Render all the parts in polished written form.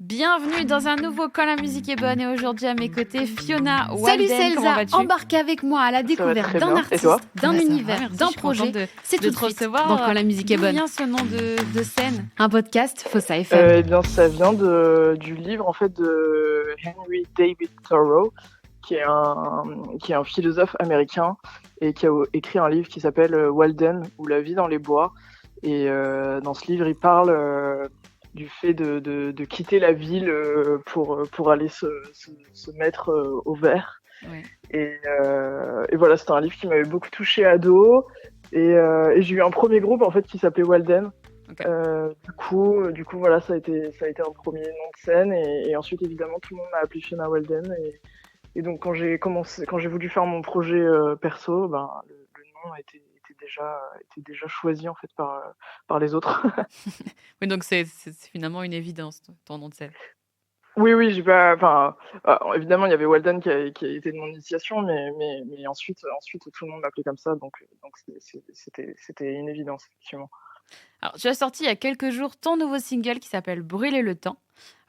Bienvenue dans un nouveau Quand la musique est bonne et aujourd'hui à mes côtés Fiona Salut, Walden. c'est Comment Elsa, vas-tu? embarque avec moi à la Ça va découverte très d'un bien. Et toi? artiste, d'un Ça va, univers, merci, d'un je suis contente projet. C'est de tout de te suite recevoir. dans Quand la musique est D'où bonne. vient ce nom de scène? Un podcast Fossa FM. Eh bien, ça vient du livre en fait de Henry David Thoreau, qui est un philosophe américain et qui a écrit un livre qui s'appelle Walden ou La vie dans les bois. Et dans ce livre, il parle du fait de quitter la ville pour aller se mettre au vert. Ouais. Et voilà, c'était un livre qui m'avait beaucoup touché ado. Et j'ai eu un premier groupe en fait qui s'appelait Walden. Ok. Du coup, voilà, ça a été un premier nom de scène et ensuite évidemment tout le monde m'a appelé Fiona Walden et donc quand j'ai voulu faire mon projet perso, ben le nom était déjà choisi en fait par les autres. Oui, donc c'est finalement une évidence ton nom de scène. Oui, j'ai pas, enfin, évidemment il y avait Walden qui a été de mon initiation, mais ensuite tout le monde m'appelait comme ça, donc c'était une évidence effectivement. Alors, tu as sorti il y a quelques jours ton nouveau single qui s'appelle Brûler le temps.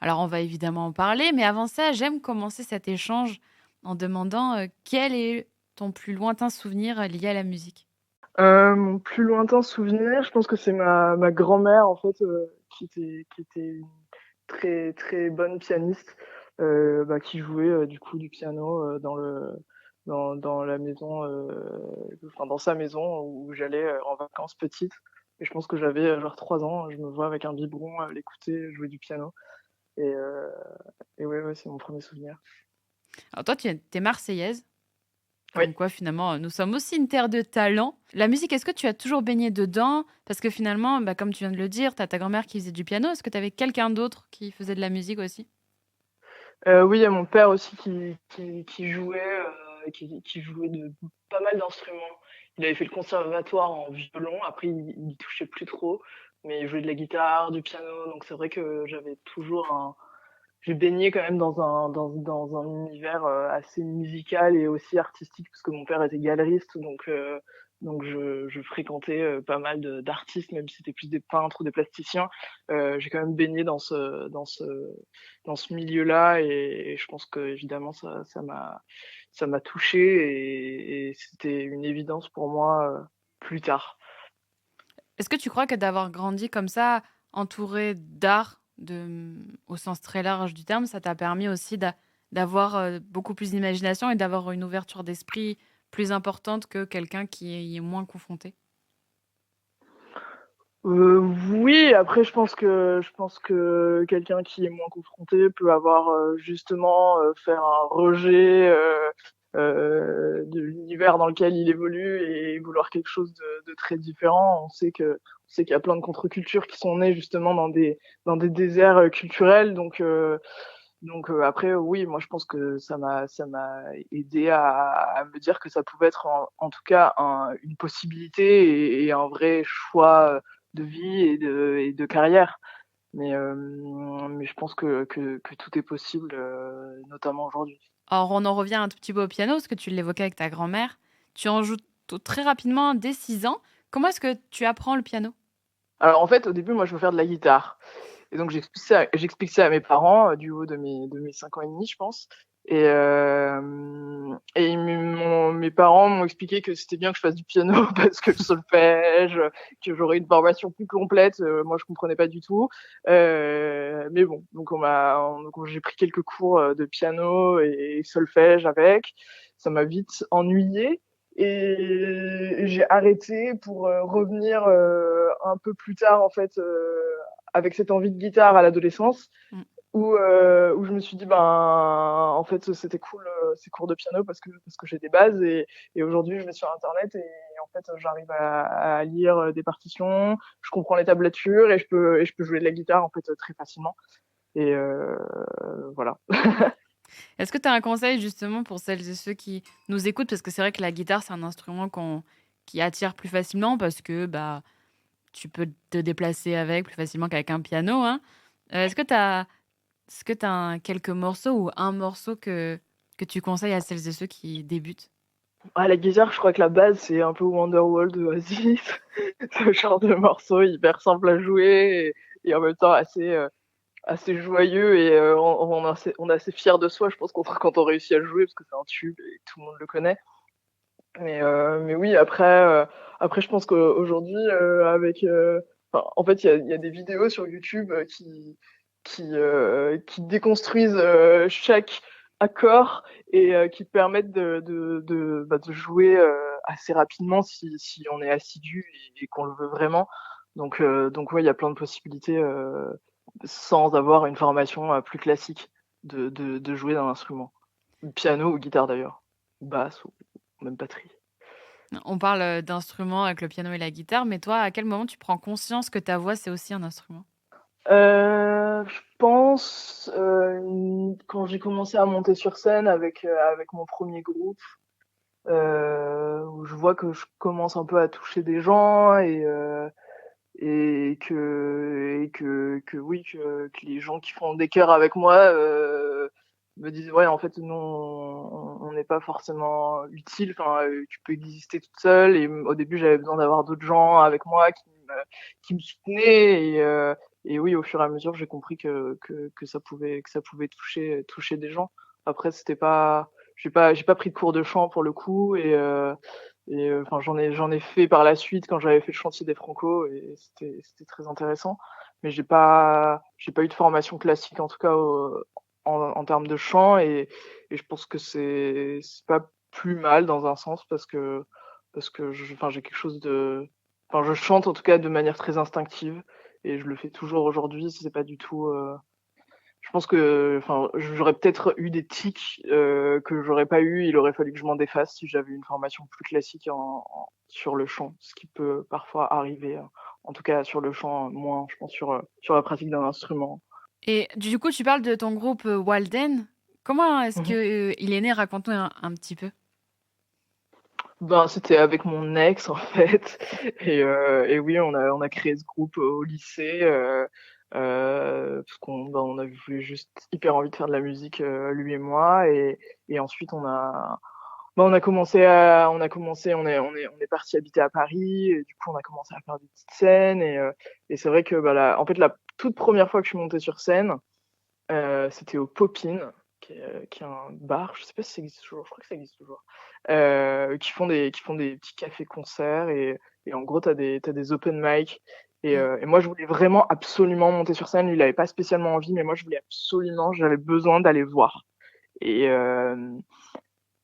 Alors, on va évidemment en parler, mais avant ça, j'aime commencer cet échange en demandant quel est ton plus lointain souvenir lié à la musique? Mon plus lointain souvenir, je pense que c'est ma grand-mère en fait, qui était une très très bonne pianiste, qui jouait du coup du piano dans la maison, enfin dans sa maison où j'allais en vacances petite. Et je pense que j'avais genre 3 ans. Je me vois avec un biberon l'écouter jouer du piano. Et, euh, et ouais, c'est mon premier souvenir. Alors, toi, tu es marseillaise. Oui. Comme quoi, finalement, nous sommes aussi une terre de talent. La musique, est-ce que tu as toujours baigné dedans? Parce que finalement, comme tu viens de le dire, tu as ta grand-mère qui faisait du piano. Est-ce que tu avais quelqu'un d'autre qui faisait de la musique aussi? Oui, il y a mon père aussi qui jouait, qui jouait de pas mal d'instruments. Il avait fait le conservatoire en violon. Après, il touchait plus trop, mais il jouait de la guitare, du piano. Donc c'est vrai que j'ai baigné quand même dans un univers assez musical et aussi artistique parce que mon père était galeriste, donc je fréquentais pas mal d'artistes, même si c'était plus des peintres ou des plasticiens. J'ai quand même baigné dans ce milieu-là et je pense que évidemment ça m'a touché et c'était une évidence pour moi plus tard. Est-ce que tu crois que d'avoir grandi comme ça, entouré d'art, au sens très large du terme, ça t'a permis aussi d'avoir beaucoup plus d'imagination et d'avoir une ouverture d'esprit plus importante que quelqu'un qui y est moins confronté? Oui, après je pense que quelqu'un qui est moins confronté peut avoir justement faire un rejet de l'univers dans lequel il évolue et vouloir quelque chose de très différent. On sait qu'il y a plein de contre-cultures qui sont nées justement dans des déserts culturels, donc après oui, moi je pense que ça m'a aidé à me dire que ça pouvait être en tout cas une possibilité et un vrai choix de vie et de carrière. Mais je pense que tout est possible, notamment aujourd'hui. Alors, on en revient un tout petit peu au piano, parce que tu l'évoquais avec ta grand-mère. Tu en joues très rapidement dès 6 ans. Comment est-ce que tu apprends le piano? Alors en fait, au début, moi, je veux faire de la guitare. Et donc j'explique ça à mes parents du haut de mes 5 ans et demi, je pense. Mes parents m'ont expliqué que c'était bien que je fasse du piano parce que le solfège, que j'aurais une formation plus complète. Moi, je comprenais pas du tout. Mais bon, donc j'ai pris quelques cours de piano et solfège avec. Ça m'a vite ennuyée. Et j'ai arrêté pour revenir un peu plus tard en fait avec cette envie de guitare à l'adolescence où je me suis dit en fait c'était cool ces cours de piano parce que j'ai des bases et aujourd'hui je vais sur internet et en fait j'arrive à lire des partitions, je comprends les tablatures et je peux jouer de la guitare en fait très facilement et voilà. Est-ce que tu as un conseil justement pour celles et ceux qui nous écoutent? Parce que c'est vrai que la guitare, c'est un instrument qui attire plus facilement parce que tu peux te déplacer avec plus facilement qu'avec un piano, hein. Est-ce que tu as, quelques morceaux ou un morceau que tu conseilles à celles et ceux qui débutent? La guitare, je crois que la base, c'est un peu Wonderwall de Oasis. Ce genre de morceau hyper simple à jouer et en même temps assez assez joyeux et on est assez fiers de soi, je pense, quand on réussit à le jouer, parce que c'est un tube et tout le monde le connaît. Mais oui, après, je pense qu'aujourd'hui, en fait, il y a des vidéos sur YouTube qui déconstruisent chaque accord et qui permettent de jouer assez rapidement si on est assidu et qu'on le veut vraiment. Donc ouais, il y a plein de possibilités sans avoir une formation plus classique de jouer d'un instrument. Piano ou guitare d'ailleurs, ou basse ou même batterie. On parle d'instruments avec le piano et la guitare, mais toi, à quel moment tu prends conscience que ta voix, c'est aussi un instrument? Je pense quand j'ai commencé à monter sur scène avec mon premier groupe, où je vois que je commence un peu à toucher des gens et que oui que les gens qui font des chœurs avec moi me disent ouais en fait nous on n'est pas forcément utile, enfin tu peux exister toute seule et au début j'avais besoin d'avoir d'autres gens avec moi qui me soutenaient et oui au fur et à mesure j'ai compris que ça pouvait toucher des gens. Après c'était pas j'ai pas pris de cours de chant pour le coup et enfin j'en ai fait par la suite quand j'avais fait le chantier des Franco et c'était très intéressant, mais j'ai pas eu de formation classique en tout cas en termes de chant et je pense que c'est pas plus mal dans un sens parce que enfin j'ai quelque chose de enfin je chante en tout cas de manière très instinctive et je le fais toujours aujourd'hui, c'est pas du tout je pense que enfin j'aurais peut-être eu des tics que j'aurais pas eu, il aurait fallu que je m'en défasse si j'avais une formation plus classique sur le chant, ce qui peut parfois arriver en tout cas sur le chant moins je pense sur la pratique d'un instrument. Et du coup, tu parles de ton groupe Walden. Comment est-ce Mhm. que il est né? Raconte-nous un petit peu. Ben c'était avec mon ex en fait et oui on a créé ce groupe au lycée parce on avait juste hyper envie de faire de la musique lui et moi et ensuite on a commencé, on est parti habiter à Paris, et du coup, on a commencé à faire des petites scènes, et c'est vrai que, en fait, la toute première fois que je suis montée sur scène, c'était au Popin, qui est un bar, je sais pas si ça existe toujours, je crois que ça existe toujours, qui font des petits cafés-concerts, et en gros, t'as des open mic, Mm. et moi, je voulais vraiment absolument monter sur scène, lui, il avait pas spécialement envie, mais moi, je voulais absolument, j'avais besoin d'aller voir. Et,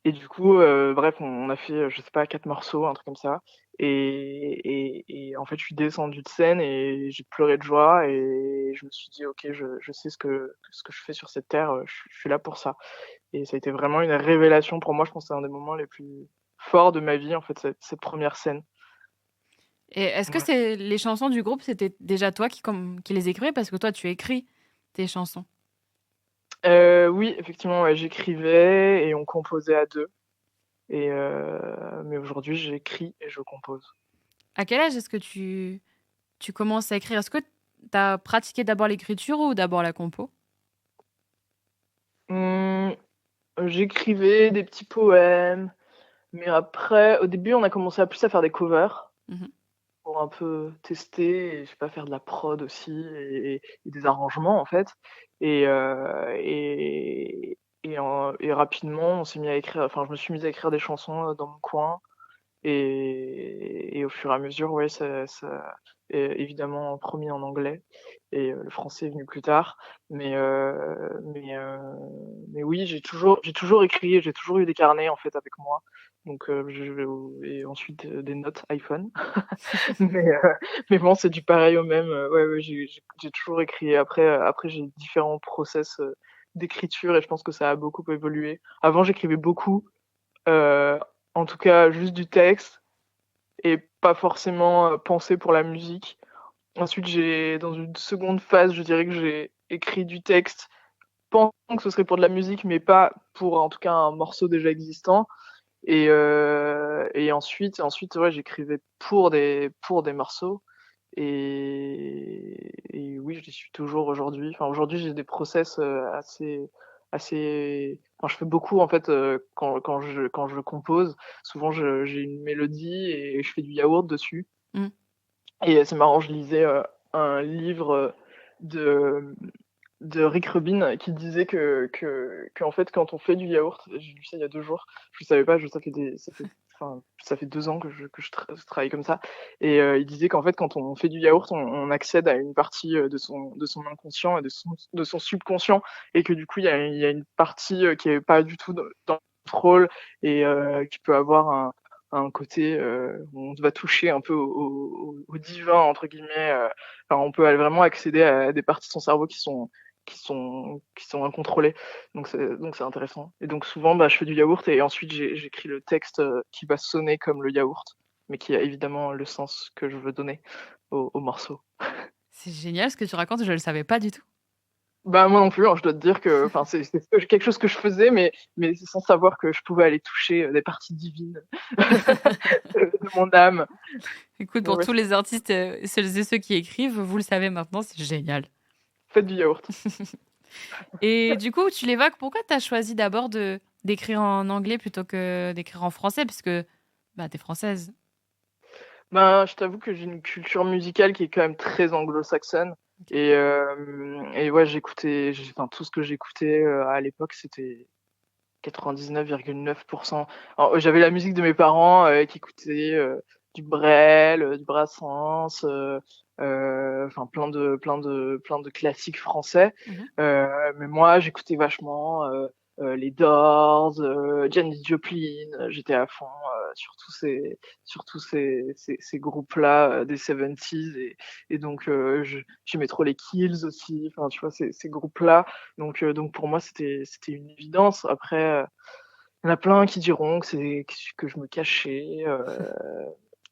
et du coup, bref, on a fait, je sais pas, 4 morceaux, un truc comme ça. Et en fait, je suis descendu de scène et j'ai pleuré de joie et je me suis dit, ok, je sais ce que je fais sur cette terre, je suis là pour ça. Et ça a été vraiment une révélation pour moi. Je pense que c'est un des moments les plus forts de ma vie, en fait, cette première scène. Et est-ce que Ouais. c'est les chansons du groupe, c'était déjà toi qui les écrivais parce que toi, tu écris tes chansons. Oui, effectivement, ouais, j'écrivais et on composait à deux. Mais aujourd'hui, j'écris et je compose. À quel âge est-ce que tu commences à écrire? Est-ce que tu as pratiqué d'abord l'écriture ou d'abord la compo? Mmh, j'écrivais des petits poèmes. Mais après, au début, on a commencé à plus à faire des covers Mhm. pour un peu tester et je sais pas, faire de la prod aussi et des arrangements en fait. Et, et rapidement, on s'est mis à écrire, enfin, je me suis mise à écrire des chansons dans mon coin. Et au fur et à mesure, ouais, évidemment en premier en anglais et le français est venu plus tard. Mais, euh, mais, euh, mais oui, j'ai toujours écrit, j'ai toujours eu des carnets en fait avec moi. Donc, et ensuite des notes iPhone. mais, euh, mais bon, c'est du pareil au même. Ouais, ouais, j'ai toujours écrit. Après j'ai différents process d'écriture et je pense que ça a beaucoup évolué. Avant, j'écrivais beaucoup, euh, en tout cas juste du texte et pas forcément pensé pour la musique. Ensuite, dans une seconde phase, je dirais que j'ai écrit du texte pensant que ce serait pour de la musique, mais pas pour en tout cas un morceau déjà existant. Et ensuite, ouais, j'écrivais pour des morceaux. Et oui, je suis toujours aujourd'hui. Enfin, aujourd'hui, j'ai des process Enfin, je fais beaucoup en fait quand je compose. Souvent, j'ai une mélodie et je fais du yaourt dessus. Mm. Et c'est marrant, je lisais un livre de de Rick Rubin qui disait qu'en fait, quand on fait du yaourt, j'ai lu ça il y a 2 jours, je ne savais pas, ça fait 2 ans je travaille comme ça, et il disait qu'en fait, quand on fait du yaourt, on accède à une partie de son inconscient et de son subconscient, et que du coup, il y a une partie qui est pas du tout dans le contrôle, et qui peut avoir un côté où on va toucher un peu au divin, entre guillemets. Enfin, on peut vraiment accéder à des parties de son cerveau qui sont incontrôlées. Donc c'est intéressant. Et donc souvent, je fais du yaourt et ensuite j'écris le texte qui va sonner comme le yaourt, mais qui a évidemment le sens que je veux donner au morceau. C'est génial ce que tu racontes, je le savais pas du tout. Moi non plus, hein, je dois te dire que c'est quelque chose que je faisais, mais sans savoir que je pouvais aller toucher des parties divines de mon âme. Écoute, Donc, pour ouais, tous les artistes, celles et ceux qui écrivent, vous le savez maintenant, c'est génial. faites du yaourt. Et du coup, tu l'évoques, pourquoi tu as choisi d'abord d'écrire en anglais plutôt que d'écrire en français? Parce que t'es française. Je t'avoue que j'ai une culture musicale qui est quand même très anglo-saxonne. Et ouais, tout ce que j'écoutais à l'époque, c'était 99,9%. Alors, j'avais la musique de mes parents qui écoutaient du Brel, du Brassens, plein de classiques français. Mhm. Mais moi, j'écoutais vachement les Doors, Janis Joplin. J'étais à fond sur tous ces groupes-là des 70s, et donc j'aimais trop les Kills aussi. Enfin, tu vois, ces groupes-là. Donc pour moi, c'était une évidence. Après, il y en a plein qui diront que je me cachais.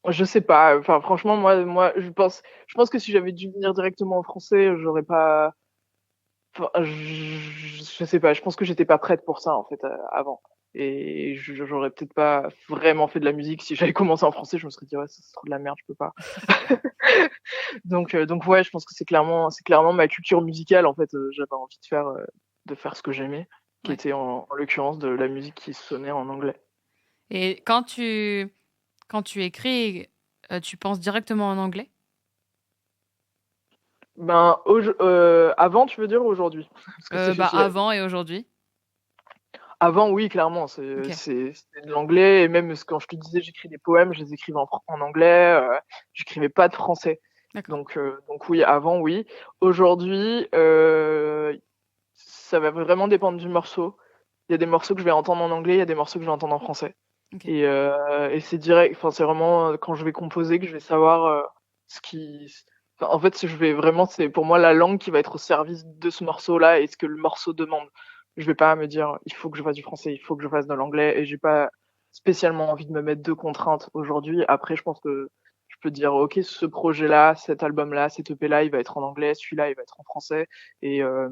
Je sais pas. Enfin, franchement, moi, je pense que si j'avais dû venir directement en français, j'aurais pas. Enfin, je sais pas. Je pense que j'étais pas prête pour ça en fait avant. Et j'aurais peut-être pas vraiment fait de la musique si j'avais commencé en français. Je me serais dit ouais, c'est trop de la merde, je peux pas. Donc ouais, je pense que c'est clairement ma culture musicale en fait. J'avais envie de faire ce que j'aimais, qui Ouais. était en l'occurrence de la musique qui sonnait en anglais. Et quand tu écris, tu penses directement en anglais? Avant, tu veux dire, ou aujourd'hui? Parce que Avant et aujourd'hui. avant, oui, clairement, c'est Ok, c'est c'était de l'anglais, et même quand je te disais j'écris des poèmes, je les écrivais en anglais. J'écrivais pas de français. d'accord. Donc oui, avant, oui. Aujourd'hui, ça va vraiment dépendre du morceau. Il y a des morceaux que je vais entendre en anglais, il y a des morceaux que je vais entendre en français. Ok. Et c'est direct, enfin, c'est vraiment quand je vais composer que je vais savoir ce qui. Enfin, en fait, c'est pour moi la langue qui va être au service de ce morceau-là et ce que le morceau demande. Je vais pas me dire, il faut que je fasse du français, il faut que je fasse de l'anglais, et j'ai pas spécialement envie de me mettre de contraintes aujourd'hui. Après, je pense que je peux dire, ok, ce projet-là, cet album-là, cet EP-là, il va être en anglais, celui-là, il va être en français, et, euh,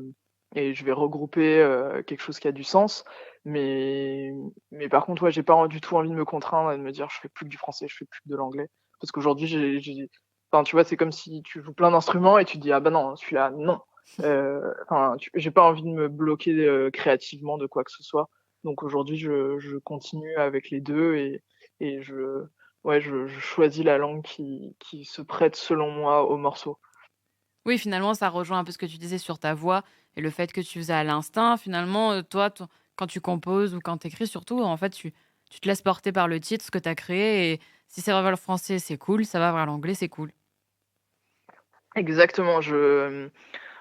et je vais regrouper quelque chose qui a du sens. Mais, mais par contre, ouais, j'ai pas du tout envie de me contraindre et de me dire, je fais plus que du français, je fais plus que de l'anglais. Parce qu'aujourd'hui, enfin, tu vois, c'est comme si tu joues plein d'instruments et tu te dis, ah bah non, celui-là, non. Enfin, j'ai pas envie de me bloquer créativement de quoi que ce soit. Donc aujourd'hui, je continue avec les deux, et ouais, je choisis la langue qui se prête selon moi au morceau. Oui, finalement, ça rejoint un peu ce que tu disais sur ta voix et le fait que tu faisais à l'instinct. Finalement, toi, quand tu composes ou quand tu écris, surtout, en fait, tu te laisses porter par le titre, ce que tu as créé. Et si ça va vers le français, c'est cool. Ça va vers l'anglais, c'est cool. Exactement.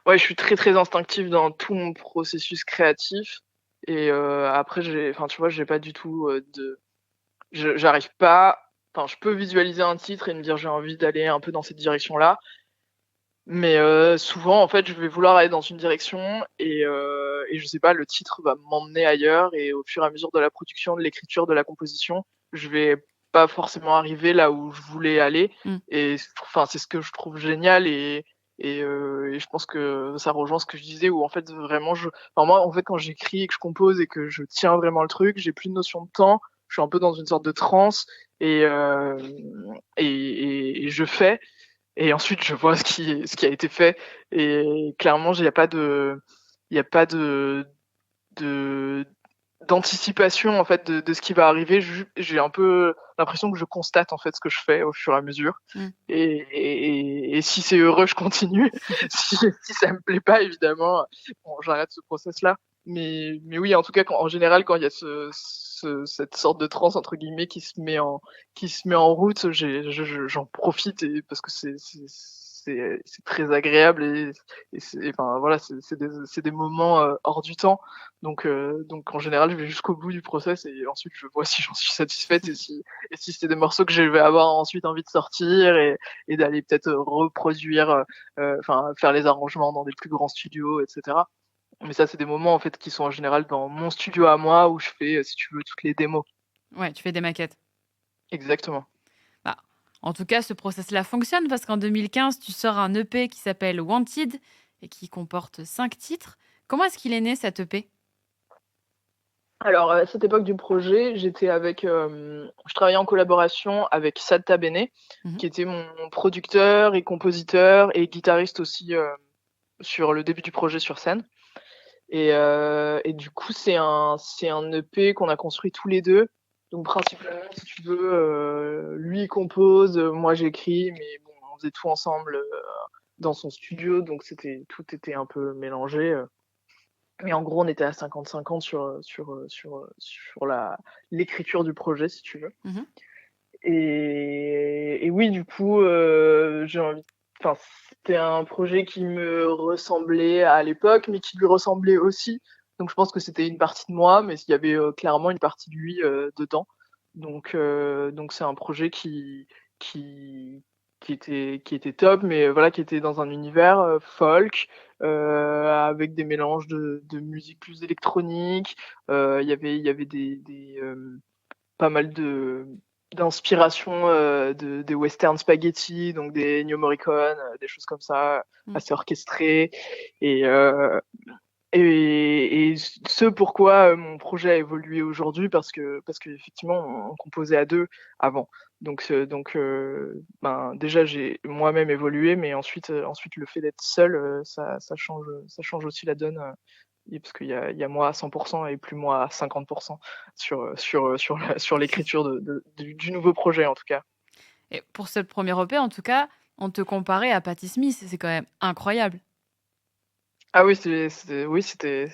Ouais, je suis très très instinctive dans tout mon processus créatif. Et après, enfin, tu vois, j'ai pas du tout j'arrive pas. Enfin, je peux visualiser un titre et me dire j'ai envie d'aller un peu dans cette direction-là. Mais souvent, en fait, je vais vouloir aller dans une direction, et je sais pas, le titre va m'emmener ailleurs, et au fur et à mesure de la production, de l'écriture, de la composition, je vais pas forcément arriver là où je voulais aller. Mm. Et enfin, c'est ce que je trouve génial, et je pense que ça rejoint ce que je disais, où en fait vraiment enfin, moi, en fait, quand j'écris et que je compose et que je tiens vraiment le truc, j'ai plus de notion de temps. Je suis un peu dans une sorte de transe, et et je fais. Et ensuite, je vois ce qui a été fait. Et clairement, il n'y a pas de d'anticipation en fait de ce qui va arriver. J'ai un peu l'impression que je constate en fait ce que je fais au fur et à mesure. Et si c'est heureux, je continue. si ça me plaît pas, évidemment, bon, j'arrête ce process-là. Mais oui, en tout cas, en général, quand il y a cette sorte de transe entre guillemets qui se met en route, j'en profite parce que c'est très agréable et enfin voilà, c'est des moments hors du temps. Donc en général, je vais jusqu'au bout du process et ensuite je vois si j'en suis satisfaite et si c'est des morceaux que je vais avoir ensuite envie de sortir et d'aller peut-être reproduire, enfin faire les arrangements dans des plus grands studios, etc. Mais ça, c'est des moments en fait qui sont en général dans mon studio à moi où je fais, si tu veux, toutes les démos. Ouais, tu fais des maquettes. Exactement. Bah, en tout cas, ce process-là fonctionne parce qu'en 2015, tu sors un EP qui s'appelle Wanted et qui comporte 5 titres. Comment est-ce qu'il est né, cet EP ? Alors, à cette époque du projet, je travaillais en collaboration avec Sad Tabene, qui était mon producteur et compositeur et guitariste aussi sur le début du projet sur scène. Et du coup, c'est un EP qu'on a construit tous les deux. Donc, principalement, si tu veux, lui compose, moi j'écris, mais bon, on faisait tout ensemble dans son studio, donc tout était un peu mélangé. Mais en gros, on était à 50-50 sur l'écriture du projet, si tu veux. Et oui, du coup, c'était un projet qui me ressemblait à l'époque, mais qui lui ressemblait aussi. Donc, je pense que c'était une partie de moi, mais il y avait clairement une partie de lui dedans. Donc, c'est un projet qui était top, mais voilà, qui était dans un univers folk, avec des mélanges de musique plus électronique. Il y avait pas mal d'inspiration des western spaghetti, donc des Ennio Morricone, des choses comme ça, assez orchestrées. Et ce pourquoi mon projet a évolué aujourd'hui, parce que effectivement on composait à deux avant. Donc déjà j'ai moi-même évolué, mais ensuite le fait d'être seul, ça change aussi la donne. Parce qu'il y a moi à 100% et plus moi à 50% sur l'écriture du nouveau projet, en tout cas. Et pour ce premier EP, en tout cas, on te comparait à Patti Smith. C'est quand même incroyable. Ah oui, c'est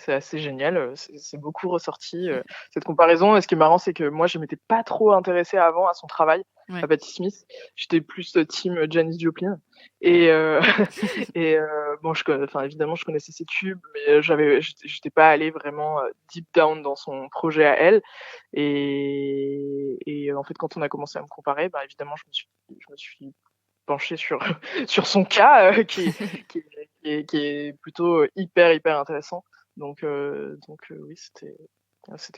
assez génial. C'est beaucoup ressorti cette comparaison. Et ce qui est marrant, c'est que moi, je m'étais pas trop intéressée avant à son travail, à Patti Smith. J'étais plus team Janis Joplin. Et bon, évidemment, je connaissais ses tubes, mais j'étais pas allée vraiment deep down dans son projet à elle. Et en fait, quand on a commencé à me comparer, bah évidemment, je me suis penché sur son cas qui est plutôt hyper intéressant. Donc oui, c'était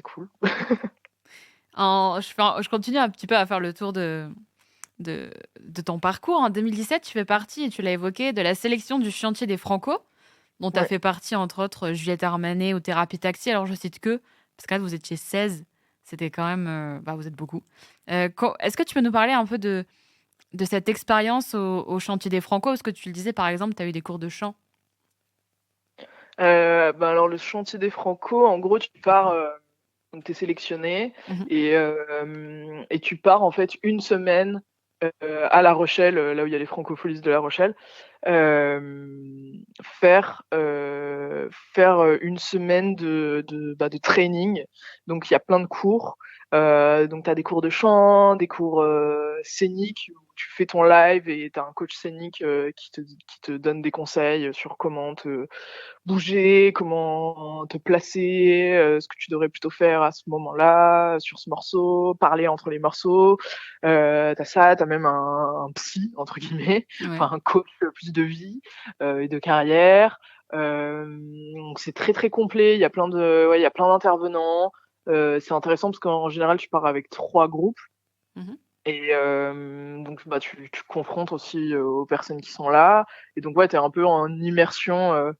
cool. Je continue un petit peu à faire le tour de ton parcours. En 2017, tu fais partie, et tu l'as évoqué, de la sélection du chantier des Franco, dont tu as fait partie, entre autres, Juliette Armanet ou Thérapie Taxi. Alors, je cite que, parce que là, vous étiez 16, c'était quand même... vous êtes beaucoup. Est-ce que tu peux nous parler un peu de cette expérience au chantier des Franco? Parce que tu le disais, par exemple, tu as eu des cours de chant. Alors, le chantier des Franco, en gros, tu pars... donc, tu es sélectionné et tu pars, en fait, une semaine à La Rochelle, là où il y a les Francopholies de La Rochelle, faire une semaine de training. Donc il y a plein de cours. Donc tu as des cours de chant, des cours scéniques où tu fais ton live et tu as un coach scénique qui te donne des conseils sur comment te bouger, comment te placer, ce que tu devrais plutôt faire à ce moment-là, sur ce morceau, parler entre les morceaux. T'as ça, t'as même un psy, entre guillemets, enfin un coach plus de vie et de carrière. Donc c'est très complet, il y a plein d'intervenants. C'est intéressant parce qu'en général, tu pars avec 3 groupes. Et donc tu confrontes aussi aux personnes qui sont là. Et donc t'es un peu en immersion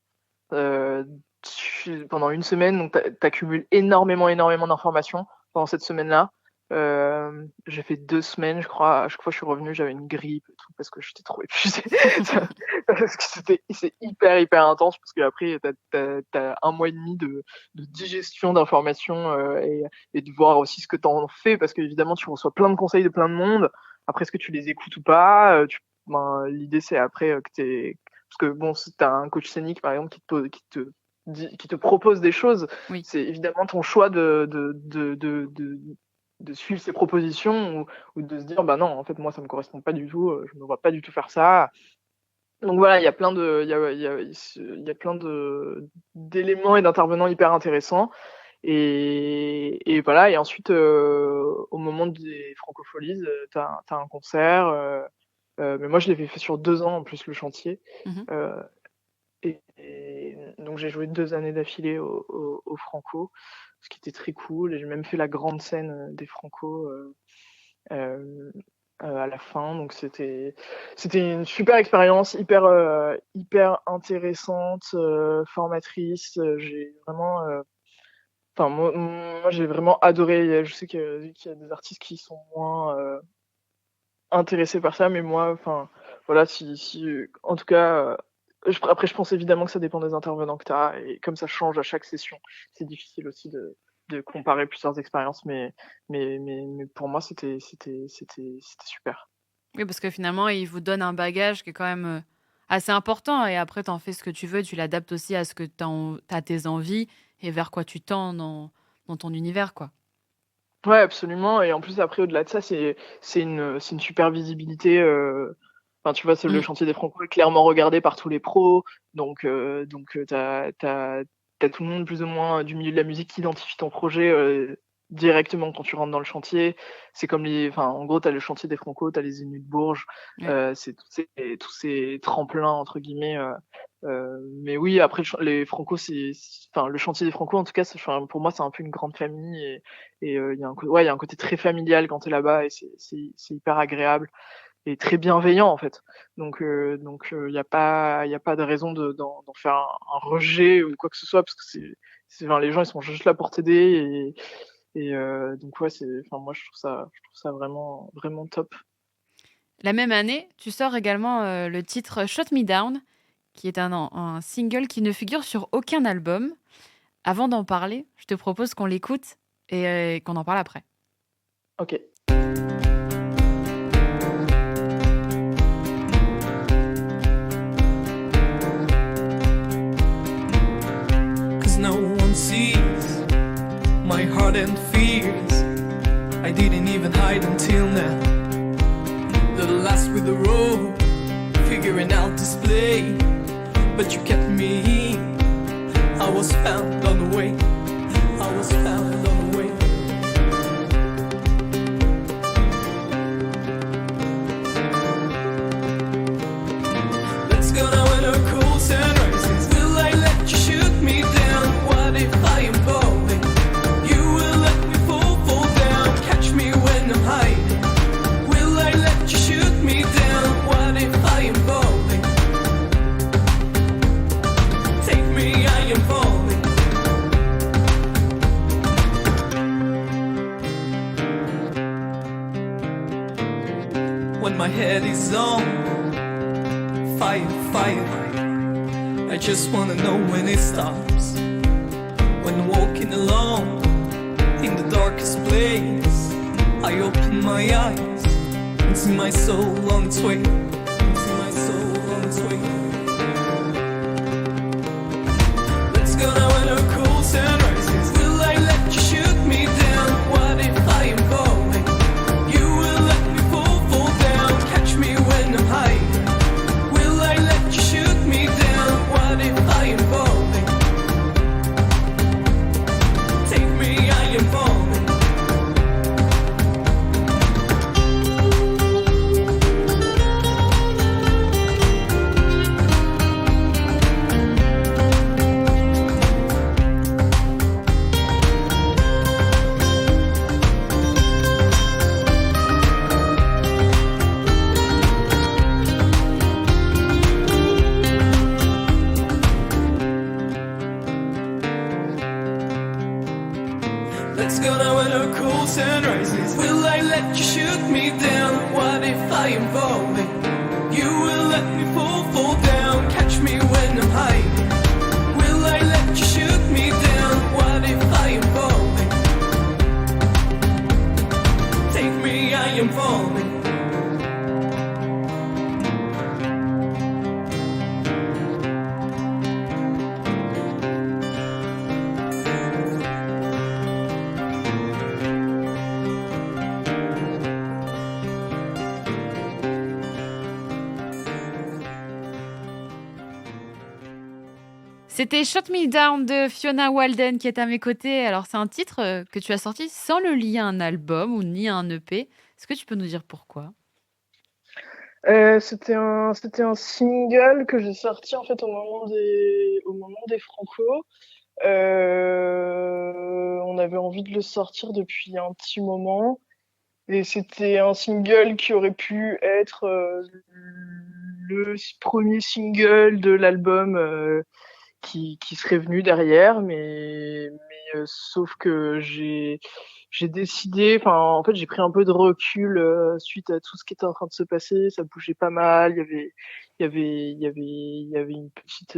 pendant une semaine, donc t'accumules énormément d'informations pendant cette semaine-là. J'ai fait 2 semaines, je crois. À chaque fois que je suis revenue, j'avais une grippe et tout parce que j'étais trop épuisée. Parce que c'est hyper intense parce qu'après, t'as 1 mois et demi de digestion d'informations et de voir aussi ce que t'en fais parce qu'évidemment, tu reçois plein de conseils de plein de monde. Après, est-ce que tu les écoutes ou pas? L'idée, c'est après que parce que bon, si t'as un coach scénique, par exemple, qui te propose des choses, Oui. c'est évidemment ton choix de suivre ses propositions ou de se dire bah non, en fait moi ça me correspond pas du tout, je me vois pas du tout faire ça. Donc voilà, il y a plein d'éléments et d'intervenants hyper intéressants et voilà. Et ensuite au moment des Francopholies, t'as un concert, mais moi je l'ai fait sur 2 ans en plus le chantier. Et donc j'ai joué 2 années d'affilée au Franco, ce qui était très cool. Et j'ai même fait la grande scène des Franco à la fin. Donc c'était une super expérience, hyper intéressante, formatrice. J'ai vraiment, moi j'ai vraiment adoré. Je sais qu'il y a des artistes qui sont moins intéressés par ça, mais moi, voilà, si en tout cas. Après, je pense évidemment que ça dépend des intervenants que tu as, et comme ça change à chaque session, c'est difficile aussi de comparer plusieurs expériences, mais pour moi, c'était super. Oui, parce que finalement, il vous donne un bagage qui est quand même assez important, et après, tu en fais ce que tu veux, tu l'adaptes aussi à ce que tu as tes envies et vers quoi tu tends dans ton univers, quoi. Ouais, absolument. Et en plus, après, au-delà de ça, c'est une super visibilité. Tu vois, le chantier des Franco est clairement regardé par tous les pros, donc t'as tout le monde plus ou moins du milieu de la musique qui identifie ton projet directement quand tu rentres dans le chantier. C'est comme en gros, t'as le chantier des Franco, t'as les Zénith de Bourges, c'est tous ces tremplins entre guillemets. Mais oui, après les Franco, le chantier des Franco, en tout cas, pour moi, c'est un peu une grande famille et il y a un côté très familial quand t'es là-bas et c'est hyper agréable et très bienveillant en fait. Donc il y a pas de raison d'en faire un rejet ou quoi que ce soit parce que les gens ils sont juste là pour t'aider et donc ouais, moi je trouve ça vraiment top. La même année, tu sors également le titre Shut Me Down, qui est un single qui ne figure sur aucun album. Avant d'en parler, je te propose qu'on l'écoute et qu'on en parle après. Ok. No one sees my heart and fears. I didn't even hide until now. The last with the road, figuring out display. But you kept me. I was found on the way. I was found on the way. Let's go now when a cold sun rises. Will I let you shoot me down? What if I am falling? You will let me fall down. Catch me when I'm hiding. Will I let you shoot me down? What if I am falling? Take me, I am falling. When my head is on fire, I just wanna know when it stops. When walking alone in the darkest place, I open my eyes and see my soul on its way. See my soul on its way. Let's go now when a cool sun rises. Will I let you shoot me down? What if I am falling? You will let me fall down. Catch me when I'm hiding. Will I let you shoot me down? What if I am falling? Take me, I am falling. Let's go now when the cool sun rises. Will I let you shoot me down? What if I am falling? You will let me fall down. Catch me when I'm hiding. Will I let you shoot me down? What if I am falling? Take me, I am falling. C'était Shut Me Down de Fiona Walden qui est à mes côtés. Alors, c'est un titre que tu as sorti sans le lier à un album ou ni à un EP. Est-ce que tu peux nous dire pourquoi ? C'était un single que j'ai sorti en fait au moment des Franco. On avait envie de le sortir depuis un petit moment. Et c'était un single qui aurait pu être le premier single de l'album qui serait venu derrière, mais sauf que j'ai décidé, enfin en fait j'ai pris un peu de recul suite à tout ce qui était en train de se passer. Ça bougeait pas mal, il y avait une petite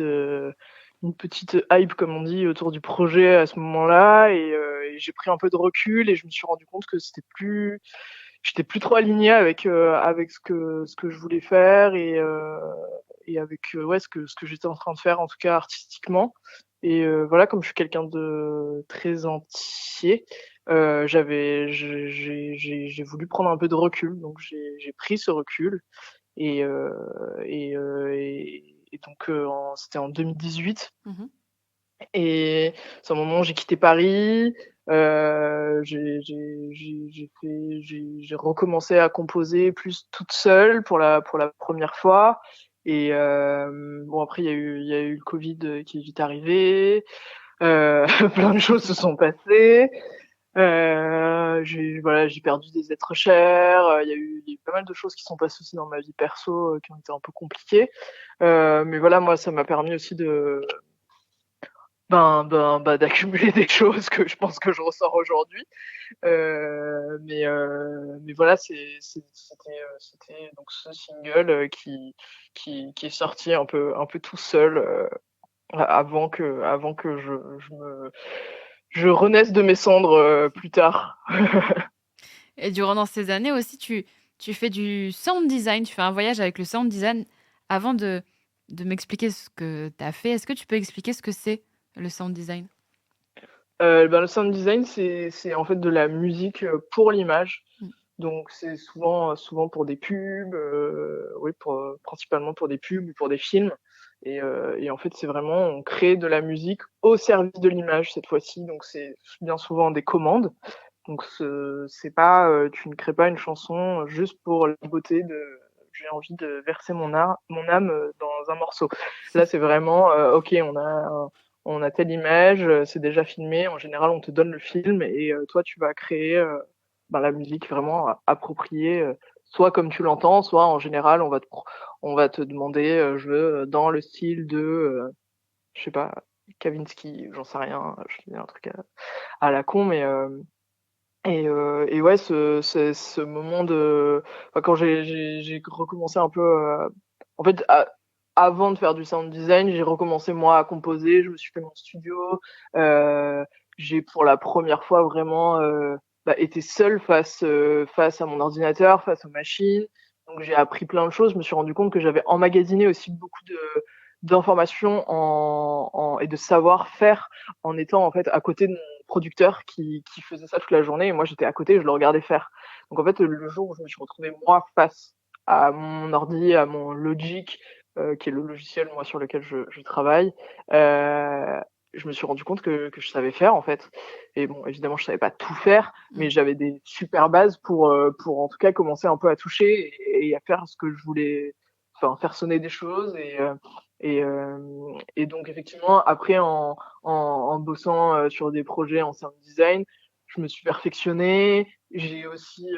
hype comme on dit autour du projet à ce moment-là, et j'ai pris un peu de recul et je me suis rendu compte que j'étais plus trop aligné avec ce que je voulais faire et avec ce que j'étais en train de faire en tout cas artistiquement. Et voilà, comme je suis quelqu'un de très entier, j'ai voulu prendre un peu de recul, donc j'ai pris ce recul et donc c'était en 2018. Mhm. Et c'est un moment où j'ai quitté Paris. J'ai recommencé à composer plus toute seule pour la première fois. Et bon, après il y a eu le Covid qui est vite arrivé. Plein de choses se sont passées. J'ai perdu des êtres chers. Il y a eu pas mal de choses qui sont passées aussi dans ma vie perso qui ont été un peu compliquées. Mais voilà, moi ça m'a permis aussi d'accumuler des choses que je pense que je ressors aujourd'hui. Mais voilà, c'était donc ce single qui est sorti un peu tout seul avant que je renaisse de mes cendres plus tard. Et durant ces années aussi, tu fais du sound design, tu fais un voyage avec le sound design. Avant de m'expliquer ce que tu as fait, est-ce que tu peux expliquer ce que c'est le sound design ? Le sound design, c'est en fait de la musique pour l'image. Donc c'est souvent pour des pubs, principalement pour des pubs ou pour des films. Et en fait, c'est vraiment, on crée de la musique au service de l'image cette fois-ci. Donc c'est bien souvent des commandes. Donc c'est pas, tu ne crées pas une chanson juste pour la beauté de j'ai envie de verser mon âme dans un morceau. Là, c'est vraiment ok, on a telle image, c'est déjà filmé. En général, on te donne le film et toi, tu vas créer la musique vraiment appropriée, soit comme tu l'entends, soit en général, on va te demander, je veux dans le style de, je sais pas, Kavinsky, j'en sais rien, je dis un truc à la con, mais et ouais, ce moment de, quand j'ai recommencé un peu, en fait, avant de faire du sound design, j'ai recommencé moi à composer, je me suis fait mon studio, j'ai pour la première fois vraiment été seule face à mon ordinateur, face aux machines. Donc j'ai appris plein de choses, je me suis rendu compte que j'avais emmagasiné aussi beaucoup d'informations et de savoir-faire en étant en fait à côté de mon producteur qui faisait ça toute la journée et moi j'étais à côté, je le regardais faire. Donc en fait le jour où je me suis retrouvée moi face à mon ordi, à mon Logic, qui est le logiciel moi sur lequel je travaille, je me suis rendu compte que je savais faire en fait. Et bon, évidemment, je savais pas tout faire, mais j'avais des super bases pour en tout cas commencer un peu à toucher et à faire ce que je voulais, enfin faire sonner des choses et donc effectivement après en bossant sur des projets en sound design, je me suis perfectionné. J'ai aussi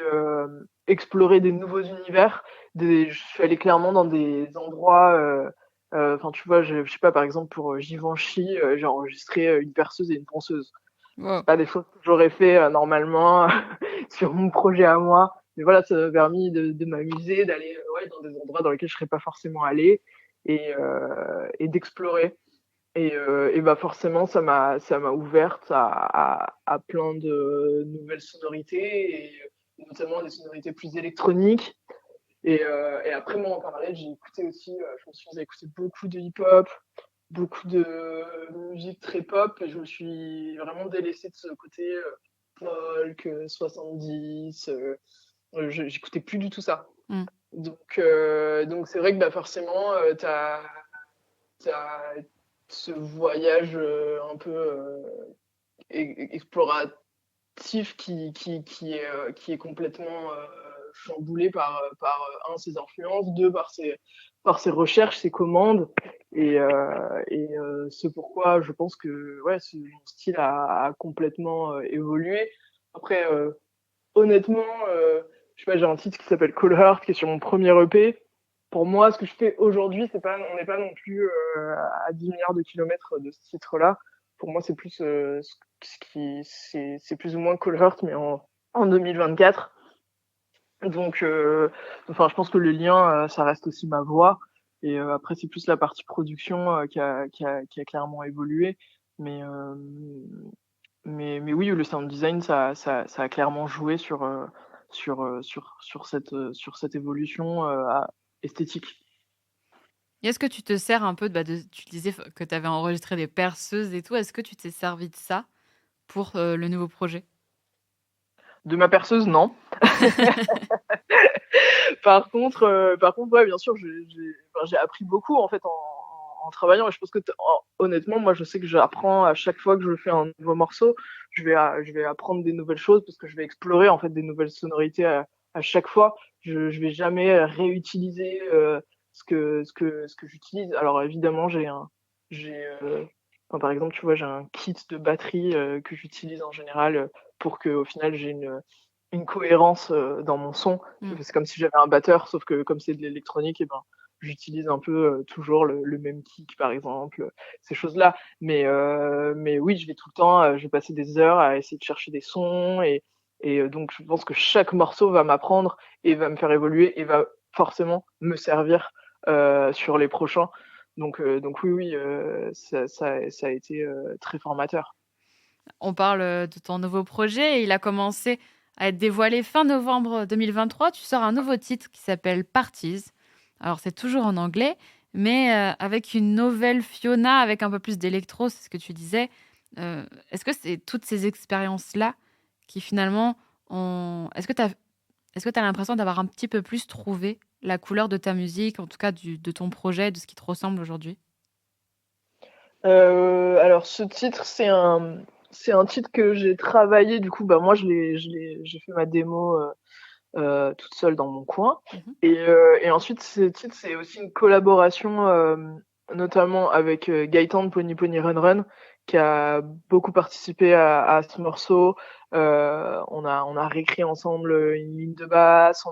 exploré des nouveaux univers. Je suis allée clairement dans des endroits. Enfin, tu vois, je sais pas, par exemple pour Givenchy, j'ai enregistré une perceuse et une ponceuse. Wow. C'est pas des choses que j'aurais fait normalement sur mon projet à moi. Mais voilà, ça m'a permis de m'amuser, d'aller dans des endroits dans lesquels je serais pas forcément allé et d'explorer. Et bah forcément, ça m'a ouverte à plein de nouvelles sonorités, et notamment des sonorités plus électroniques. Et après, moi, en parallèle, j'ai écouté aussi, je me suis mis à écouter beaucoup de hip-hop, beaucoup de musique très pop, et je me suis vraiment délaissé de ce côté folk, 70. J'écoutais plus du tout ça. Mm. Donc c'est vrai que bah, forcément, t'as ce voyage un peu exploratif qui est complètement chamboulé par ses influences, deux, par ses recherches, ses commandes, et c'est pourquoi je pense que mon style a complètement évolué. Après, honnêtement, je sais pas, j'ai un titre qui s'appelle Call Heart qui est sur mon premier EP. Pour moi, ce que je fais aujourd'hui, on n'est pas non plus à 10 milliards de kilomètres de ce titre-là. Pour moi, c'est plus c'est plus ou moins Call Heart, mais en 2024. Donc, je pense que le lien, ça reste aussi ma voix. Et après, c'est plus la partie production qui a clairement évolué. Mais, euh, mais oui, le sound design, ça a clairement joué sur cette évolution esthétique. Et est-ce que tu te sers un peu tu disais que tu avais enregistré des perceuses et tout. Est-ce que tu t'es servi de ça pour le nouveau projet? De ma perceuse, non. Par contre, ouais, bien sûr, j'ai appris beaucoup en fait en travaillant. Et je pense que honnêtement, moi, je sais que j'apprends à chaque fois que je fais un nouveau morceau. Je vais apprendre des nouvelles choses parce que je vais explorer en fait des nouvelles sonorités à chaque fois. Je vais jamais réutiliser ce que j'utilise. Alors évidemment, par exemple, tu vois, j'ai un kit de batterie que j'utilise en général pour que au final j'ai une cohérence dans mon son. C'est comme si j'avais un batteur, sauf que comme c'est de l'électronique, et ben j'utilise un peu toujours le même kick, par exemple, ces choses-là. Mais oui, je vais tout le temps, je vais passer des heures à essayer de chercher des sons, et donc je pense que chaque morceau va m'apprendre et va me faire évoluer et va forcément me servir sur les prochains. Donc oui, ça a été très formateur. On parle de ton nouveau projet. Il a commencé à être dévoilé fin novembre 2023. Tu sors un nouveau titre qui s'appelle Parties. Alors, c'est toujours en anglais, mais avec une nouvelle Fiona, avec un peu plus d'électro, c'est ce que tu disais. Est-ce que c'est toutes ces expériences-là qui finalement ont... Est-ce que tu as l'impression d'avoir un petit peu plus trouvé la couleur de ta musique, en tout cas de ton projet, de ce qui te ressemble aujourd'hui? Alors ce titre, c'est un titre que j'ai travaillé. Du coup, bah moi, j'ai fait ma démo toute seule dans mon coin. Mhm. Et ensuite, ce titre, c'est aussi une collaboration, notamment avec Gaëtan de Pony Pony Run Run, qui a beaucoup participé à ce morceau. On a réécrit ensemble une ligne de basse.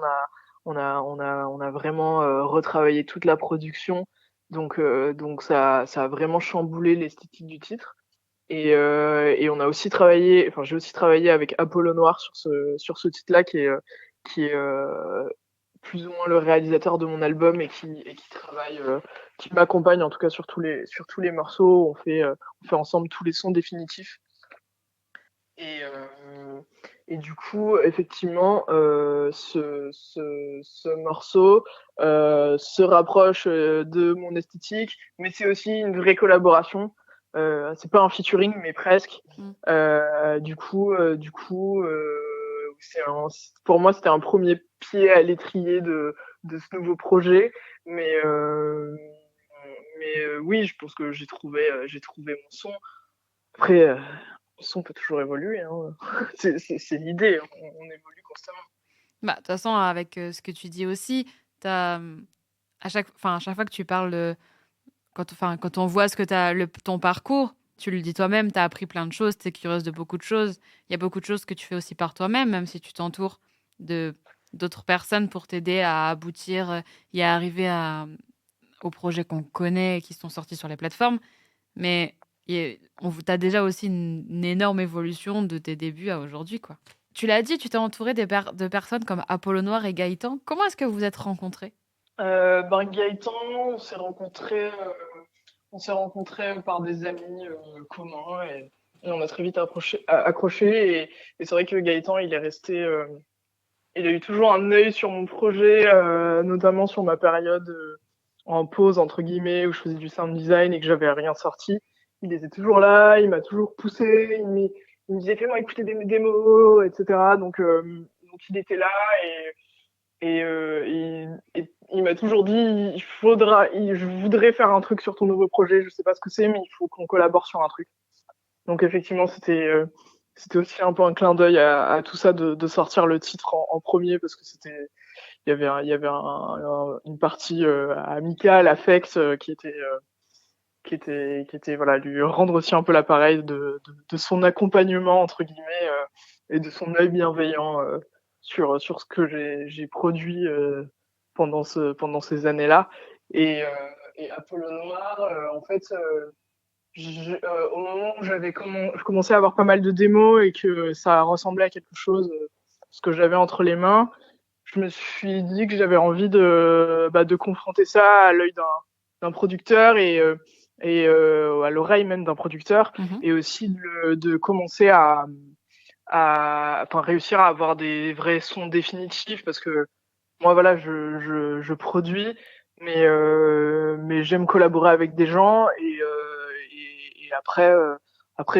On a vraiment retravaillé toute la production. Donc ça a vraiment chamboulé l'esthétique du titre. Et on a aussi travaillé, enfin j'ai aussi travaillé avec Apollo Noir sur ce titre-là qui est plus ou moins le réalisateur de mon album et qui travaille, qui m'accompagne en tout cas sur tous les morceaux. On fait ensemble tous les sons définitifs. Et du coup, effectivement, ce morceau se rapproche de mon esthétique, mais c'est aussi une vraie collaboration. C'est pas un featuring, mais presque. Pour moi, c'était un premier pied à l'étrier de ce nouveau projet. Mais, euh, mais oui, je pense que j'ai trouvé mon son. Après, le son peut toujours évoluer. Hein. C'est l'idée, on évolue constamment. Bah, de toute façon, avec ce que tu dis aussi, à chaque fois que tu parles, quand on voit ce que ton parcours, tu le dis toi-même, tu as appris plein de choses, tu es curieuse de beaucoup de choses. Il y a beaucoup de choses que tu fais aussi par toi-même, même si tu t'entoures de d'autres personnes pour t'aider à aboutir et à arriver aux projets qu'on connaît et qui sont sortis sur les plateformes. Mais il Et tu as déjà aussi une énorme évolution de tes débuts à aujourd'hui, quoi. Tu l'as dit, tu t'es entouré de personnes comme Apollo-Noir et Gaëtan. Comment est-ce que vous êtes rencontrés? Gaëtan, on s'est rencontrés par des amis communs et on a très vite accroché. Et c'est vrai que Gaëtan, il est resté, il a eu toujours un œil sur mon projet, notamment sur ma période en pause entre guillemets où je faisais du sound design et que j'avais rien sorti. Il était toujours là, il m'a toujours poussé, il me disait fais-moi écouter des démos, etc. Donc il était là et il m'a toujours dit je voudrais faire un truc sur ton nouveau projet, je sais pas ce que c'est, mais il faut qu'on collabore sur un truc. Donc effectivement, c'était aussi un peu un clin d'œil à tout ça de sortir le titre en premier parce que il y avait une partie amicale, affect qui était voilà, lui rendre aussi un peu l'appareil de son accompagnement entre guillemets et de son œil bienveillant sur ce que j'ai produit pendant ces années-là. Et Apollo Noir, en fait, au moment où je commençais à avoir pas mal de démos et que ça ressemblait à quelque chose, ce que j'avais entre les mains, je me suis dit que j'avais envie de confronter ça à l'œil d'un producteur et à l'oreille même d'un producteur, et aussi de commencer à réussir à avoir des vrais sons définitifs, parce que moi voilà, je produis, mais j'aime collaborer avec des gens et après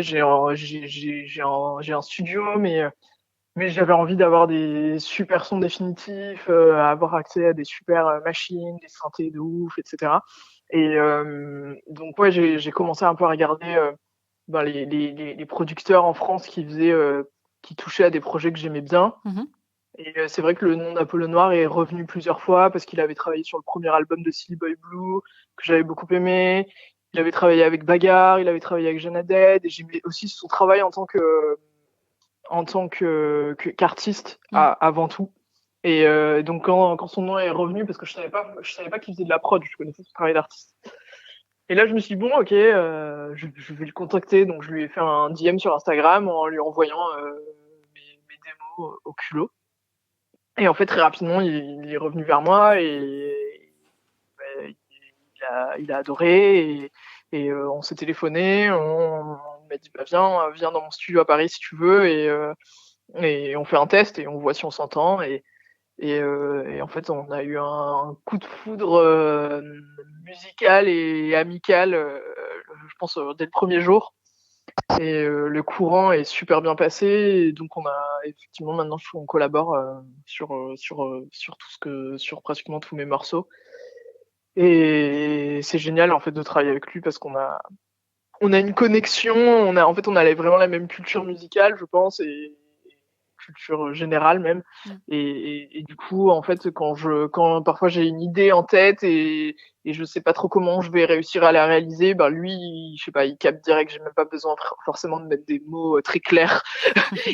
j'ai un studio, mais j'avais envie d'avoir des super sons définitifs, avoir accès à des super machines, des synthés de ouf, etc. Et donc ouais, j'ai commencé un peu à regarder les producteurs en France qui touchaient à des projets que j'aimais bien. Et c'est vrai que le nom d'Apollo Noir est revenu plusieurs fois parce qu'il avait travaillé sur le premier album de Silly Boy Blue que j'avais beaucoup aimé. Il avait travaillé avec Bagarre, il avait travaillé avec Jeanne Dead, et j'aimais aussi son travail en tant qu'artiste avant tout. Et donc quand son nom est revenu, parce que je savais pas qu'il faisait de la prod, je connaissais son travail d'artiste. Et là je me suis dit bon ok, je vais le contacter, donc je lui ai fait un DM sur Instagram en lui envoyant mes démos au culot. Et en fait très rapidement il est revenu vers moi et il a adoré et on s'est téléphoné, on m'a dit bah viens dans mon studio à Paris si tu veux, et on fait un test et on voit si on s'entend, et en fait on a eu un coup de foudre musical et amical, je pense dès le premier jour, et le courant est super bien passé, et donc on a effectivement maintenant on collabore sur pratiquement tous mes morceaux, et c'est génial en fait de travailler avec lui parce qu'on a une connexion, on avait vraiment la même culture musicale, je pense, et culture générale même. Et du coup, en fait, quand parfois j'ai une idée en tête et je sais pas trop comment je vais réussir à la réaliser, ben lui, je sais pas, il capte direct, j'ai même pas besoin forcément de mettre des mots très clairs.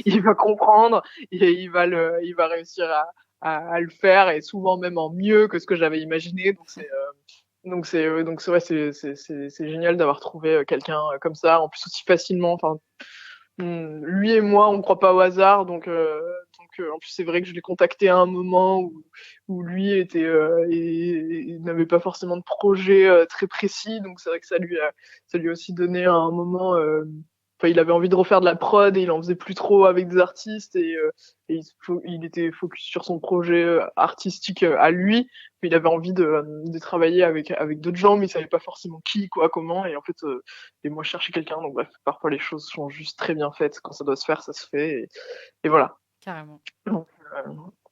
Il va comprendre et il va réussir à le faire, et souvent même en mieux que ce que j'avais imaginé. Donc c'est génial d'avoir trouvé quelqu'un comme ça, en plus aussi facilement. Enfin, lui et moi, on croit pas au hasard, donc en plus c'est vrai que je l'ai contacté à un moment où lui il n'avait pas forcément de projet très précis, donc c'est vrai que ça lui a aussi donné à un moment. Enfin, il avait envie de refaire de la prod et il en faisait plus trop avec des artistes, et il était focus sur son projet artistique à lui. Il avait envie de travailler avec d'autres gens, mais il savait pas forcément qui, quoi, comment. Et en fait, et moi je cherchais quelqu'un. Donc bref, parfois les choses sont juste très bien faites. Quand ça doit se faire, ça se fait. Et voilà. Carrément.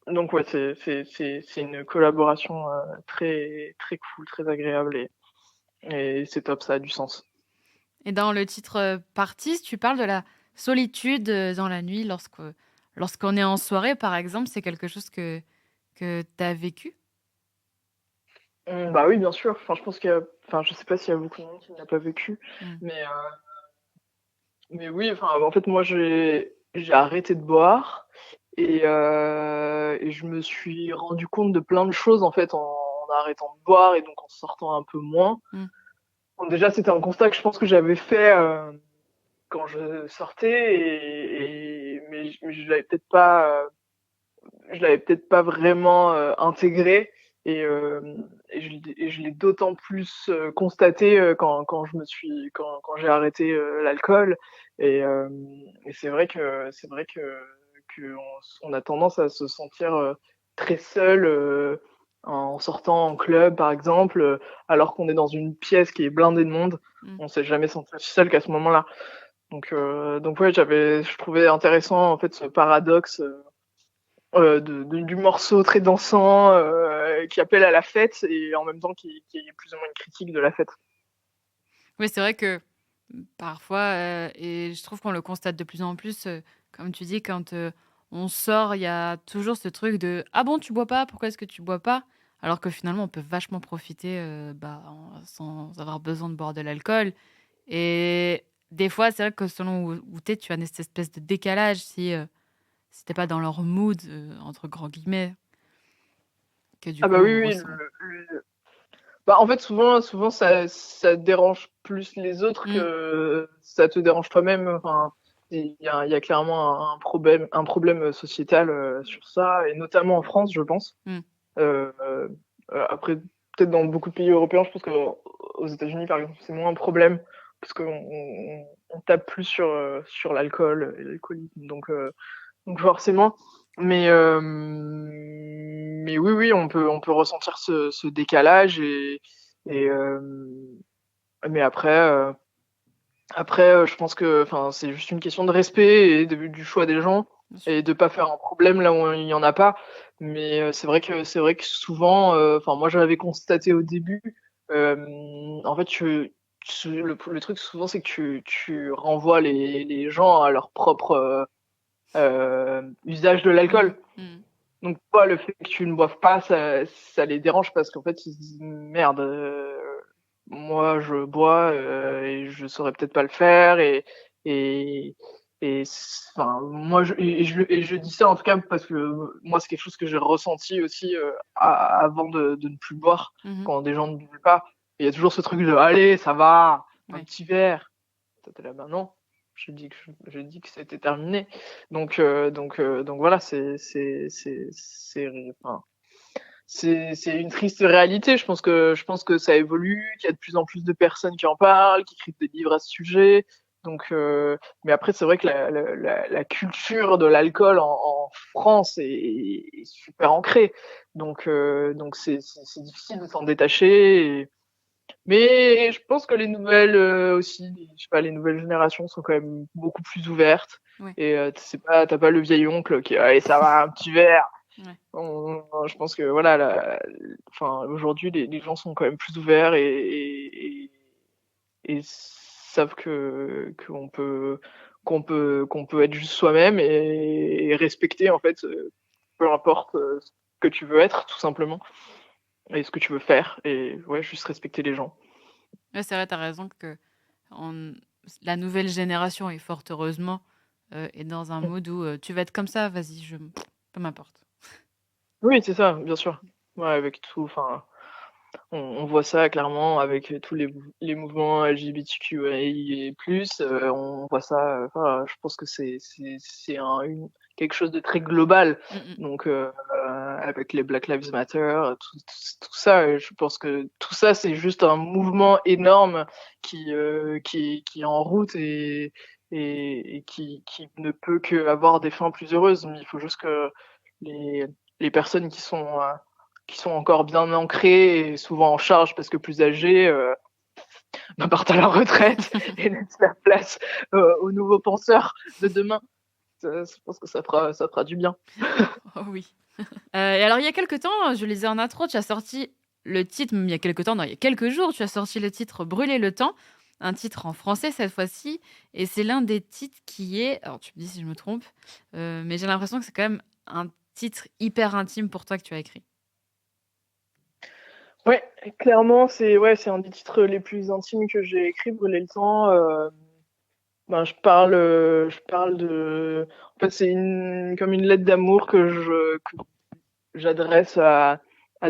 Donc ouais, c'est une collaboration très très cool, très agréable, et c'est top, ça a du sens. Et dans le titre Parties, tu parles de la solitude dans la nuit lorsqu'on est en soirée, par exemple. C'est quelque chose que tu as vécu? Bah oui, bien sûr. Enfin, je pense je sais pas s'il y a beaucoup de monde qui ne l'a pas vécu, mais oui. Enfin, en fait, moi, j'ai arrêté de boire, et je me suis rendu compte de plein de choses en fait en arrêtant de boire, et donc en sortant un peu moins. Bon, déjà, c'était un constat que je pense que j'avais fait quand je sortais, mais je l'avais peut-être pas vraiment intégré, et je l'ai d'autant plus constaté quand j'ai arrêté l'alcool, et, euh, et c'est vrai que on a tendance à se sentir très seul en sortant en club par exemple, alors qu'on est dans une pièce qui est blindée de monde. On s'est jamais senti aussi seul qu'à ce moment-là. Donc ouais, je trouvais intéressant en fait ce paradoxe du morceau très dansant qui appelle à la fête, et en même temps qui est plus ou moins une critique de la fête. Oui, c'est vrai que parfois, et je trouve qu'on le constate de plus en plus, comme tu dis, quand on sort, il y a toujours ce truc de ah bon, tu bois pas, pourquoi est-ce que tu bois pas? Alors que finalement, on peut vachement profiter sans avoir besoin de boire de l'alcool. Et des fois, c'est vrai que selon où t'es, tu as cette espèce de décalage si t'es pas dans leur mood, entre grands guillemets, que du Ah coup bah oui, on oui. ressent. Bah, en fait, souvent ça dérange plus les autres Mm, que ça te dérange toi-même. Enfin, il y a clairement un problème sociétal sur ça, et notamment en France, je pense. mm. Euh, euh, Après, peut-être dans beaucoup de pays européens, je pense qu'aux États-Unis, par exemple, c'est moins un problème parce qu'on tape plus sur l'alcool et l'alcoolisme. Donc forcément. Mais oui, oui, on peut ressentir ce décalage, et mais après, je pense que, enfin, c'est juste une question de respect et du choix des gens, Bien sûr. et de pas faire un problème là où il y en a pas. Mais c'est vrai que souvent, enfin, moi, j'avais constaté au début, euh, en fait, le truc souvent, c'est que tu renvoies les gens à leur propre usage de Mm, l'alcool. mm. Donc, toi, le fait que tu ne boives pas, ça les dérange, parce qu'en fait, ils se disent merde, moi je bois et je saurais peut-être pas le faire, et, enfin, moi, et je dis ça en tout cas parce que moi, c'est quelque chose que j'ai ressenti aussi avant de ne plus boire, Mhm. quand des gens ne buvaient pas. Il y a toujours ce truc de allez, ça va, un Ouais. petit verre. Toi, t'es là, ben non. Je dis que c'était terminé. Donc voilà, enfin, c'est une triste réalité. Je pense que ça évolue, qu'il y a de plus en plus de personnes qui en parlent, qui écrivent des livres à ce sujet. Mais après, c'est vrai que la culture de l'alcool en France est super ancrée. Donc c'est difficile de s'en détacher. Mais je pense que les nouvelles aussi, je sais pas, les nouvelles générations sont quand même beaucoup plus ouvertes. Ouais. Et t'as pas le vieil oncle qui, allez, ça va, un petit verre. Ouais. Je pense que voilà, enfin, aujourd'hui, les gens sont quand même plus ouverts, et savent qu'on peut être juste soi-même, et respecter en fait, peu importe ce que tu veux être, tout simplement, et ce que tu veux faire, et ouais, juste respecter les gens. Ouais, c'est vrai, t'as raison que on- la nouvelle génération, et fort heureusement, est dans un mood où tu vas être comme ça, vas-y, peu m'importe. Oui, c'est ça, bien sûr. Ouais, avec tout, enfin, on voit ça clairement avec tous les mouvements LGBTQI et plus. On voit ça. Enfin, je pense que c'est quelque chose de très global. Mm, mm. Donc, avec les Black Lives Matter, tout ça, je pense que tout ça, c'est juste un mouvement énorme qui est en route, et qui ne peut qu'avoir des fins plus heureuses. Mais il faut juste que les, les personnes qui sont encore bien ancrées et souvent en charge parce que plus âgées, partent à la retraite et laissent la place aux nouveaux penseurs de demain. Je pense que ça fera du bien. Oh oui. Et alors, il y a quelques temps, je lisais en intro, tu as sorti le titre, même il y a quelques temps, non, il y a quelques jours, tu as sorti le titre Brûler le temps, un titre en français cette fois-ci, et c'est l'un des titres qui est, alors tu me dis si je me trompe, mais j'ai l'impression que c'est quand même un titre hyper intime pour toi que tu as écrit. Ouais, clairement, c'est un des titres les plus intimes que j'ai écrit, Brûler le temps. Je parle de. En fait, c'est comme une lettre d'amour que j'adresse à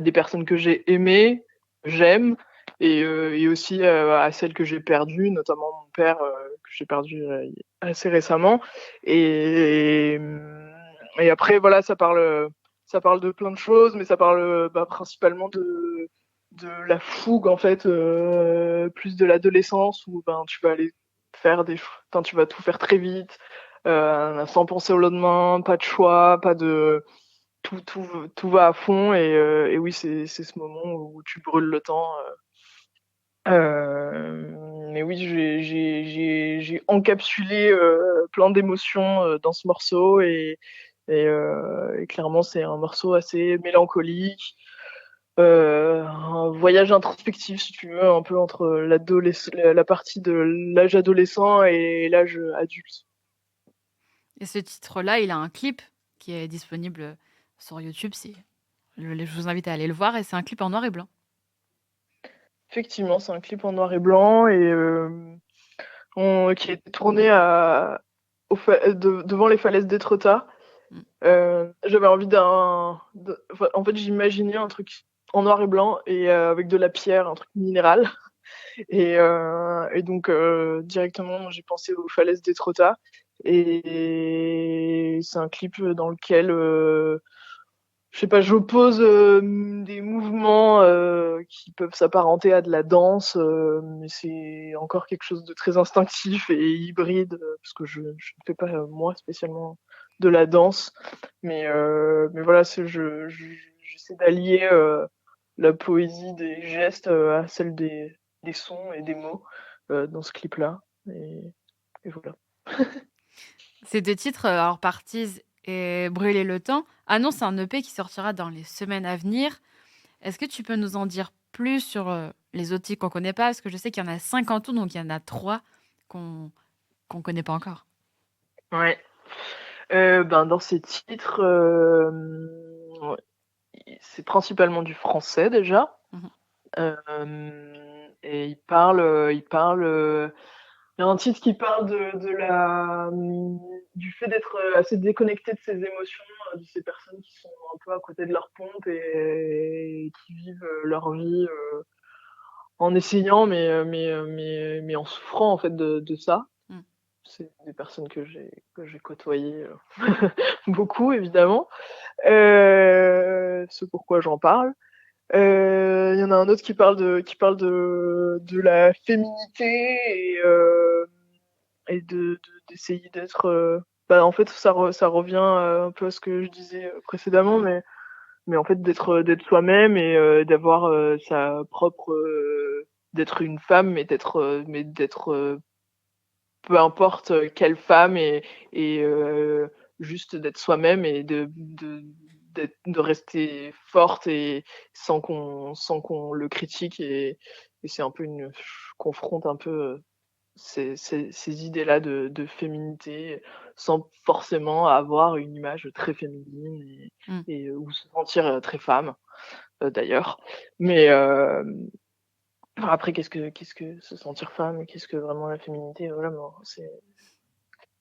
des personnes que j'ai aimées, j'aime, et aussi à celles que j'ai perdues, notamment mon père que j'ai perdu assez récemment. Et, et après, voilà, ça parle de plein de choses, mais ça parle principalement de la fougue, en fait, plus de l'adolescence, où tu vas aller faire tu vas tout faire très vite, sans penser au lendemain, pas de choix, pas de tout va à fond, et oui, c'est ce moment où tu brûles le temps. Mais oui, j'ai encapsulé plein d'émotions dans ce morceau, et clairement c'est un morceau assez mélancolique, un voyage introspectif, si tu veux, un peu entre la partie de l'âge adolescent et l'âge adulte. Et ce titre-là, il a un clip qui est disponible sur YouTube. Je vous invite à aller le voir, et c'est un clip en noir et blanc. Effectivement, c'est un clip en noir et blanc, et qui a été tourné devant les falaises d'Étretat. J'avais envie en fait, j'imaginais un truc en noir et blanc et avec de la pierre, un truc minéral. Et donc, directement, j'ai pensé aux falaises d'Étretat. Et c'est un clip dans lequel, je sais pas, j'oppose des mouvements qui peuvent s'apparenter à de la danse, mais c'est encore quelque chose de très instinctif et hybride, parce que je ne fais pas, moi, spécialement de la danse. Mais voilà, j'essaie d'allier la poésie des gestes à celle des sons et des mots dans ce clip-là. Et voilà. Ces deux titres, alors Parties et Brûler le temps, annoncent un EP qui sortira dans les semaines à venir. Est-ce que tu peux nous en dire plus sur les autres titres qu'on ne connaît pas? Parce que je sais qu'il y en a 5 en tout, donc il y en a 3 qu'on ne connaît pas encore. Ouais. Dans ces titres, c'est principalement du français déjà. Et il y a un titre qui parle du fait d'être assez déconnecté de ses émotions, de ces personnes qui sont un peu à côté de leur pompe et qui vivent leur vie en essayant, mais en souffrant en fait de ça. C'est des personnes que j'ai côtoyées beaucoup, évidemment. C'est pourquoi j'en parle. Il y en a un autre qui parle de la féminité et d'essayer d'être. En fait, ça revient un peu à ce que je disais précédemment, mais en fait d'être soi-même et d'avoir sa propre d'être une femme, mais d'être peu importe quelle femme, et juste d'être soi-même et de rester forte et sans qu'on le critique, et c'est un peu je confronte un peu ces idées-là de féminité sans forcément avoir une image très féminine et ou se sentir très femme d'ailleurs, mais après qu'est-ce que se sentir femme et qu'est-ce que vraiment la féminité, voilà, c'est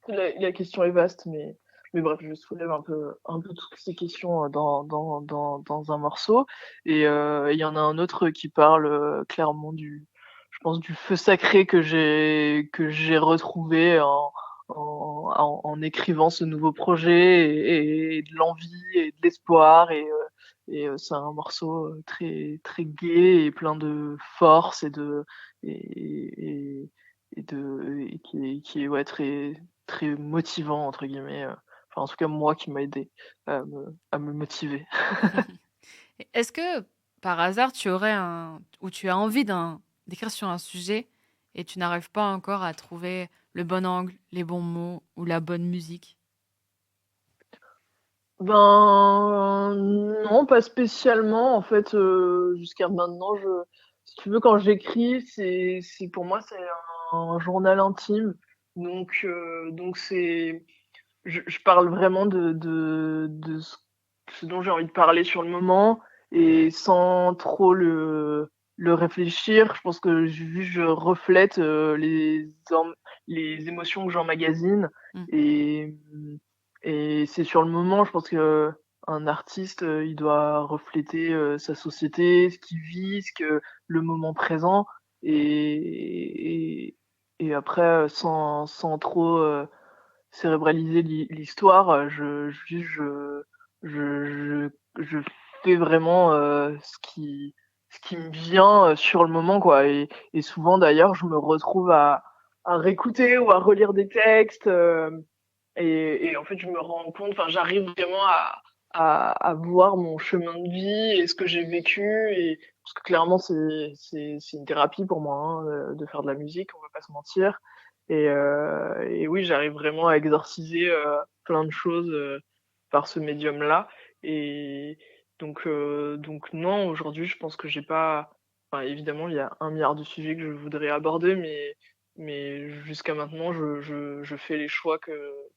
la question est vaste, mais bref, je soulève un peu toutes ces questions dans un morceau. Et il y en a un autre qui parle clairement je pense, du feu sacré que j'ai retrouvé en écrivant ce nouveau projet, et de l'envie et de l'espoir. Et c'est un morceau très très gai et plein de force et qui est, ouais, très très motivant, entre guillemets. Enfin, en tout cas, moi, qui m'a aidé à me motiver. Est-ce que, par hasard, tu as envie d'écrire sur un sujet et tu n'arrives pas encore à trouver le bon angle, les bons mots ou la bonne musique? Non, pas spécialement. En fait, jusqu'à maintenant, si tu veux, quand j'écris, pour moi, c'est un journal intime. Donc je parle vraiment de ce dont j'ai envie de parler sur le moment, et sans trop le réfléchir. Je pense que je reflète les émotions que j'emmagasine, et c'est sur le moment. Je pense que un artiste, il doit refléter sa société, ce qu'il vit, le moment présent, et, et, et après, sans trop cérébraliser l'histoire, je fais vraiment ce qui me vient sur le moment, quoi. Et souvent, d'ailleurs, je me retrouve à réécouter ou à relire des textes. Et en fait, je me rends compte, enfin, j'arrive vraiment à voir mon chemin de vie et ce que j'ai vécu. Parce que clairement, c'est une thérapie pour moi, hein, de faire de la musique, on va pas se mentir. Et oui, j'arrive vraiment à exorciser plein de choses par ce médium-là. Et donc non, aujourd'hui, je pense que j'ai pas. Enfin, évidemment, il y a 1 milliard de sujets que je voudrais aborder, mais jusqu'à maintenant, je fais les choix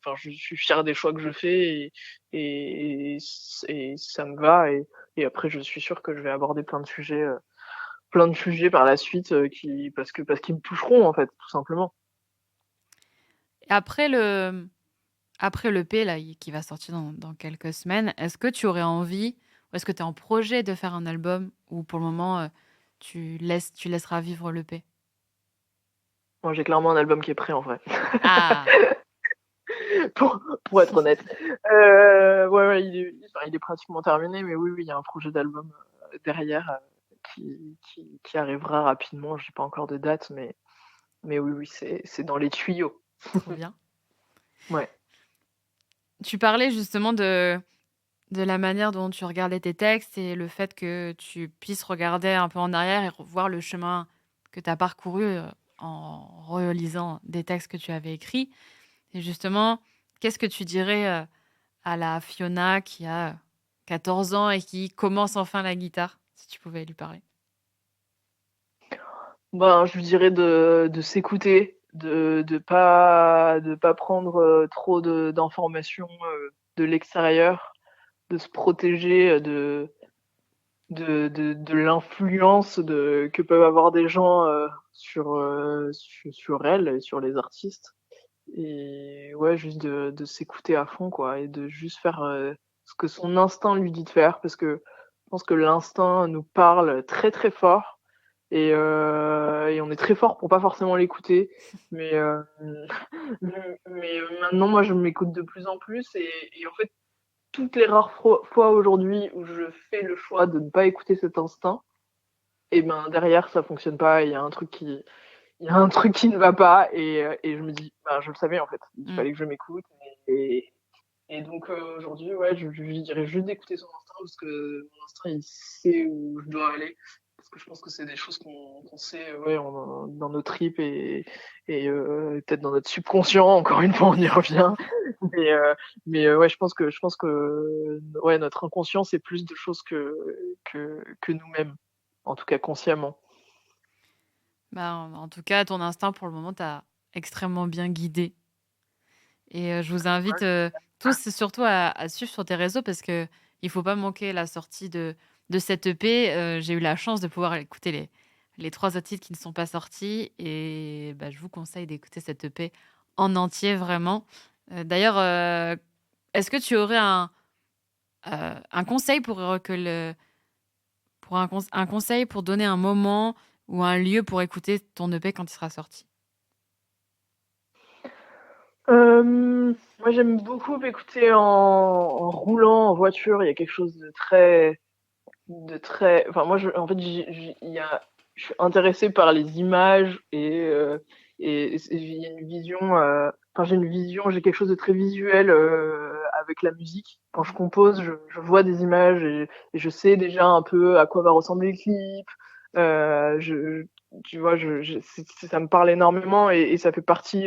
enfin, je suis fier des choix que je fais et ça me va. Et après, je suis sûr que je vais aborder plein de sujets par la suite parce qu'ils me toucheront, en fait, tout simplement. Et après le P là, qui va sortir dans quelques semaines, est-ce que tu aurais envie, ou est-ce que tu es en projet de faire un album, ou pour le moment, tu laisseras vivre le P? Moi, j'ai clairement un album qui est prêt, en vrai. Ah, pour être honnête. Ouais, il est pratiquement terminé, mais oui, il y a un projet d'album derrière qui arrivera rapidement. J'ai pas encore de date, mais oui, c'est dans les tuyaux. trop bien. Ouais. Tu parlais justement de la manière dont tu regardais tes textes et le fait que tu puisses regarder un peu en arrière et revoir le chemin que tu as parcouru en relisant des textes que tu avais écrits. Et justement, qu'est-ce que tu dirais à la Fiona qui a 14 ans et qui commence enfin la guitare, si tu pouvais lui parler? Ben, je lui dirais de s'écouter, de pas prendre trop d'informations de l'extérieur, de se protéger de l'influence que peuvent avoir des gens sur elle et sur les artistes. Et ouais, juste de s'écouter à fond, quoi, et de juste faire ce que son instinct lui dit de faire, parce que je pense que l'instinct nous parle très très fort, et on est très fort pour pas forcément l'écouter, mais, mais maintenant, moi, je m'écoute de plus en plus, et en fait, toutes les rares fois aujourd'hui où je fais le choix de ne pas écouter cet instinct, et ben derrière, ça fonctionne pas, il y a un truc qui ne va pas, et je me dis, bah, je le savais en fait, il fallait que je m'écoute, et, et donc aujourd'hui, ouais, je lui dirais juste d'écouter son instinct, parce que mon instinct, il sait où je dois aller, parce que je pense que c'est des choses qu'on sait, ouais, dans nos tripes, et peut-être dans notre subconscient, encore une fois, on y revient, mais, ouais, je pense que ouais, notre inconscient, c'est plus de choses que nous-mêmes, en tout cas consciemment. Bah, en tout cas, ton instinct, pour le moment, t'a extrêmement bien guidé. Et je vous invite tous, et surtout, à suivre sur tes réseaux parce que il faut pas manquer la sortie de cette EP. J'ai eu la chance de pouvoir écouter les 3 autres titres qui ne sont pas sortis. Et bah, je vous conseille d'écouter cette EP en entier, vraiment. D'ailleurs, est-ce que tu aurais un conseil un conseil pour donner un moment ou un lieu pour écouter ton EP quand il sera sorti? Moi, j'aime beaucoup écouter en roulant en voiture. Il y a quelque chose enfin, moi, en fait, je suis intéressée par les images, et il y a une vision. Enfin, j'ai quelque chose de très visuel avec la musique. Quand je compose, je vois des images, et je sais déjà un peu à quoi va ressembler le clip. Euh, je, Tu vois, ça me parle énormément, et ça fait partie.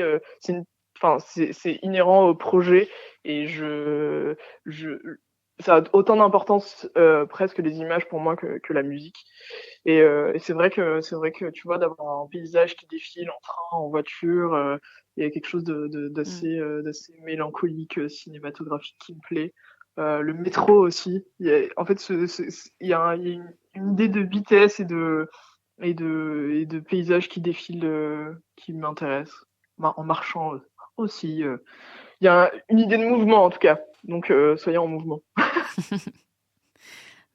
Enfin, c'est inhérent au projet, et je, ça a autant d'importance presque les images pour moi que la musique. Et c'est vrai que tu vois, d'avoir un paysage qui défile en train, en voiture, il y a quelque chose d'assez mélancolique, cinématographique qui me plaît. Le métro aussi. En fait, il y a une idée de vitesse et de paysage qui défile qui m'intéresse. En marchant aussi. Il y a une idée de mouvement en tout cas. Donc soyez en mouvement.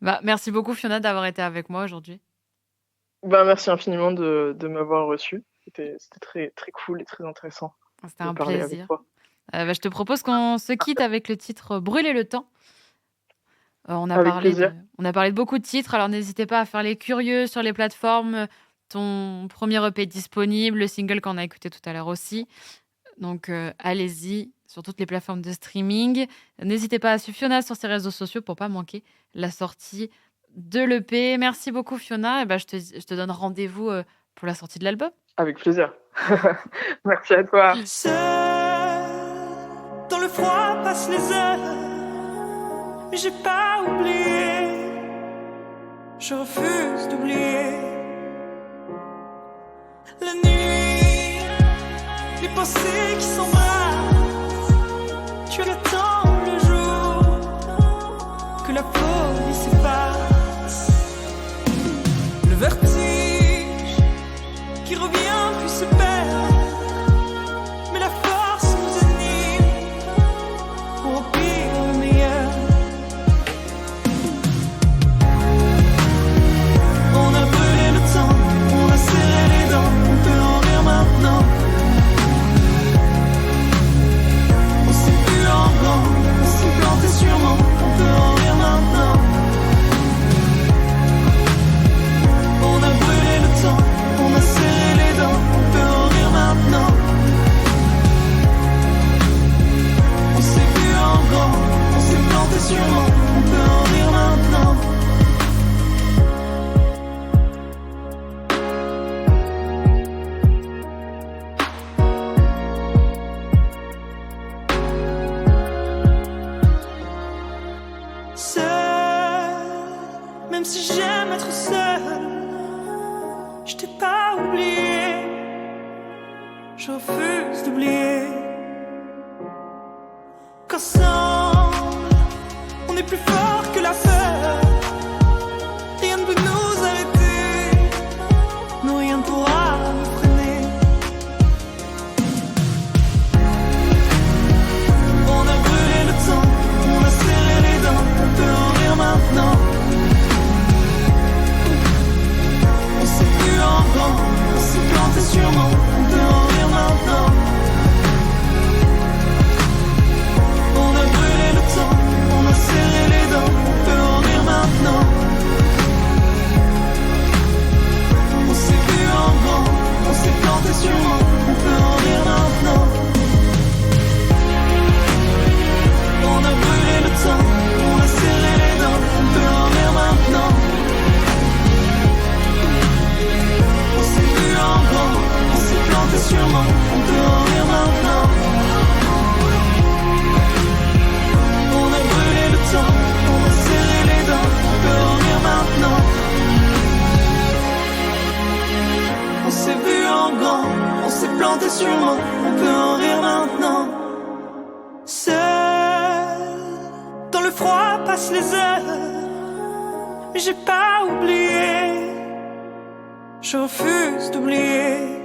Bah, merci beaucoup Fiona d'avoir été avec moi aujourd'hui. Merci infiniment de m'avoir reçu. C'était très, très cool et très intéressant C'était de un parler avec plaisir. toi. Je te propose qu'on se quitte avec le titre Brûler le temps. On a Avec parlé plaisir. de beaucoup de titres, alors n'hésitez pas à faire les curieux sur les plateformes. Ton premier EP est disponible, le single qu'on a écouté tout à l'heure aussi. Donc allez-y sur toutes les plateformes de streaming. N'hésitez pas à suivre Fiona sur ses réseaux sociaux pour pas manquer la sortie de l'EP. Merci beaucoup Fiona. Et je te donne rendez-vous pour la sortie de l'album. Avec plaisir. Merci à toi. Seul, dans le froid passent les heures, mais j'ai pas oublié. Je refuse d'oublier. La nuit, les pensées qui s'embrassent. Tu attends le jour que la folie s'efface. Le vertige qui revient puis se perd. Mais la force nous anime pour au pire le meilleur. On a brûlé le temps, on a serré les dents, on peut en rire maintenant. On s'est vu en grand, on s'est planté sûrement, on peut en rire maintenant. On a brûlé le temps, on a serré les dents, on peut en rire maintenant. On s'est vu en grand, on s'est planté sûrement, on peut en rire maintenant. Seul, même si j'aime être seul, je t'ai pas oublié. Je refuse d'oublier qu'ensemble, on est plus fort que la peur. Rien ne peut nous arrêter, non rien ne pourra nous freiner. On a brûlé le temps, on a serré les dents, on peut en rire maintenant. On s'est vu en grand, on s'est planté sûrement, on peut en rire maintenant. On a brûlé le temps, on a serré les dents, on peut en rire maintenant. On s'est vu en grand, on s'est planté sûrement, on peut en rire maintenant. On a brûlé le temps, on a serré les dents, on peut en rire maintenant. On s'est vu en grand, on s'est planté sûrement, on peut en rire maintenant. On a brûlé le temps, on a serré les dents, on peut en rire maintenant. On s'est vu en grand, on s'est planté sûrement, on peut en rire maintenant. Seul, dans le froid passent les heures, mais j'ai pas oublié. Je refuse d'oublier.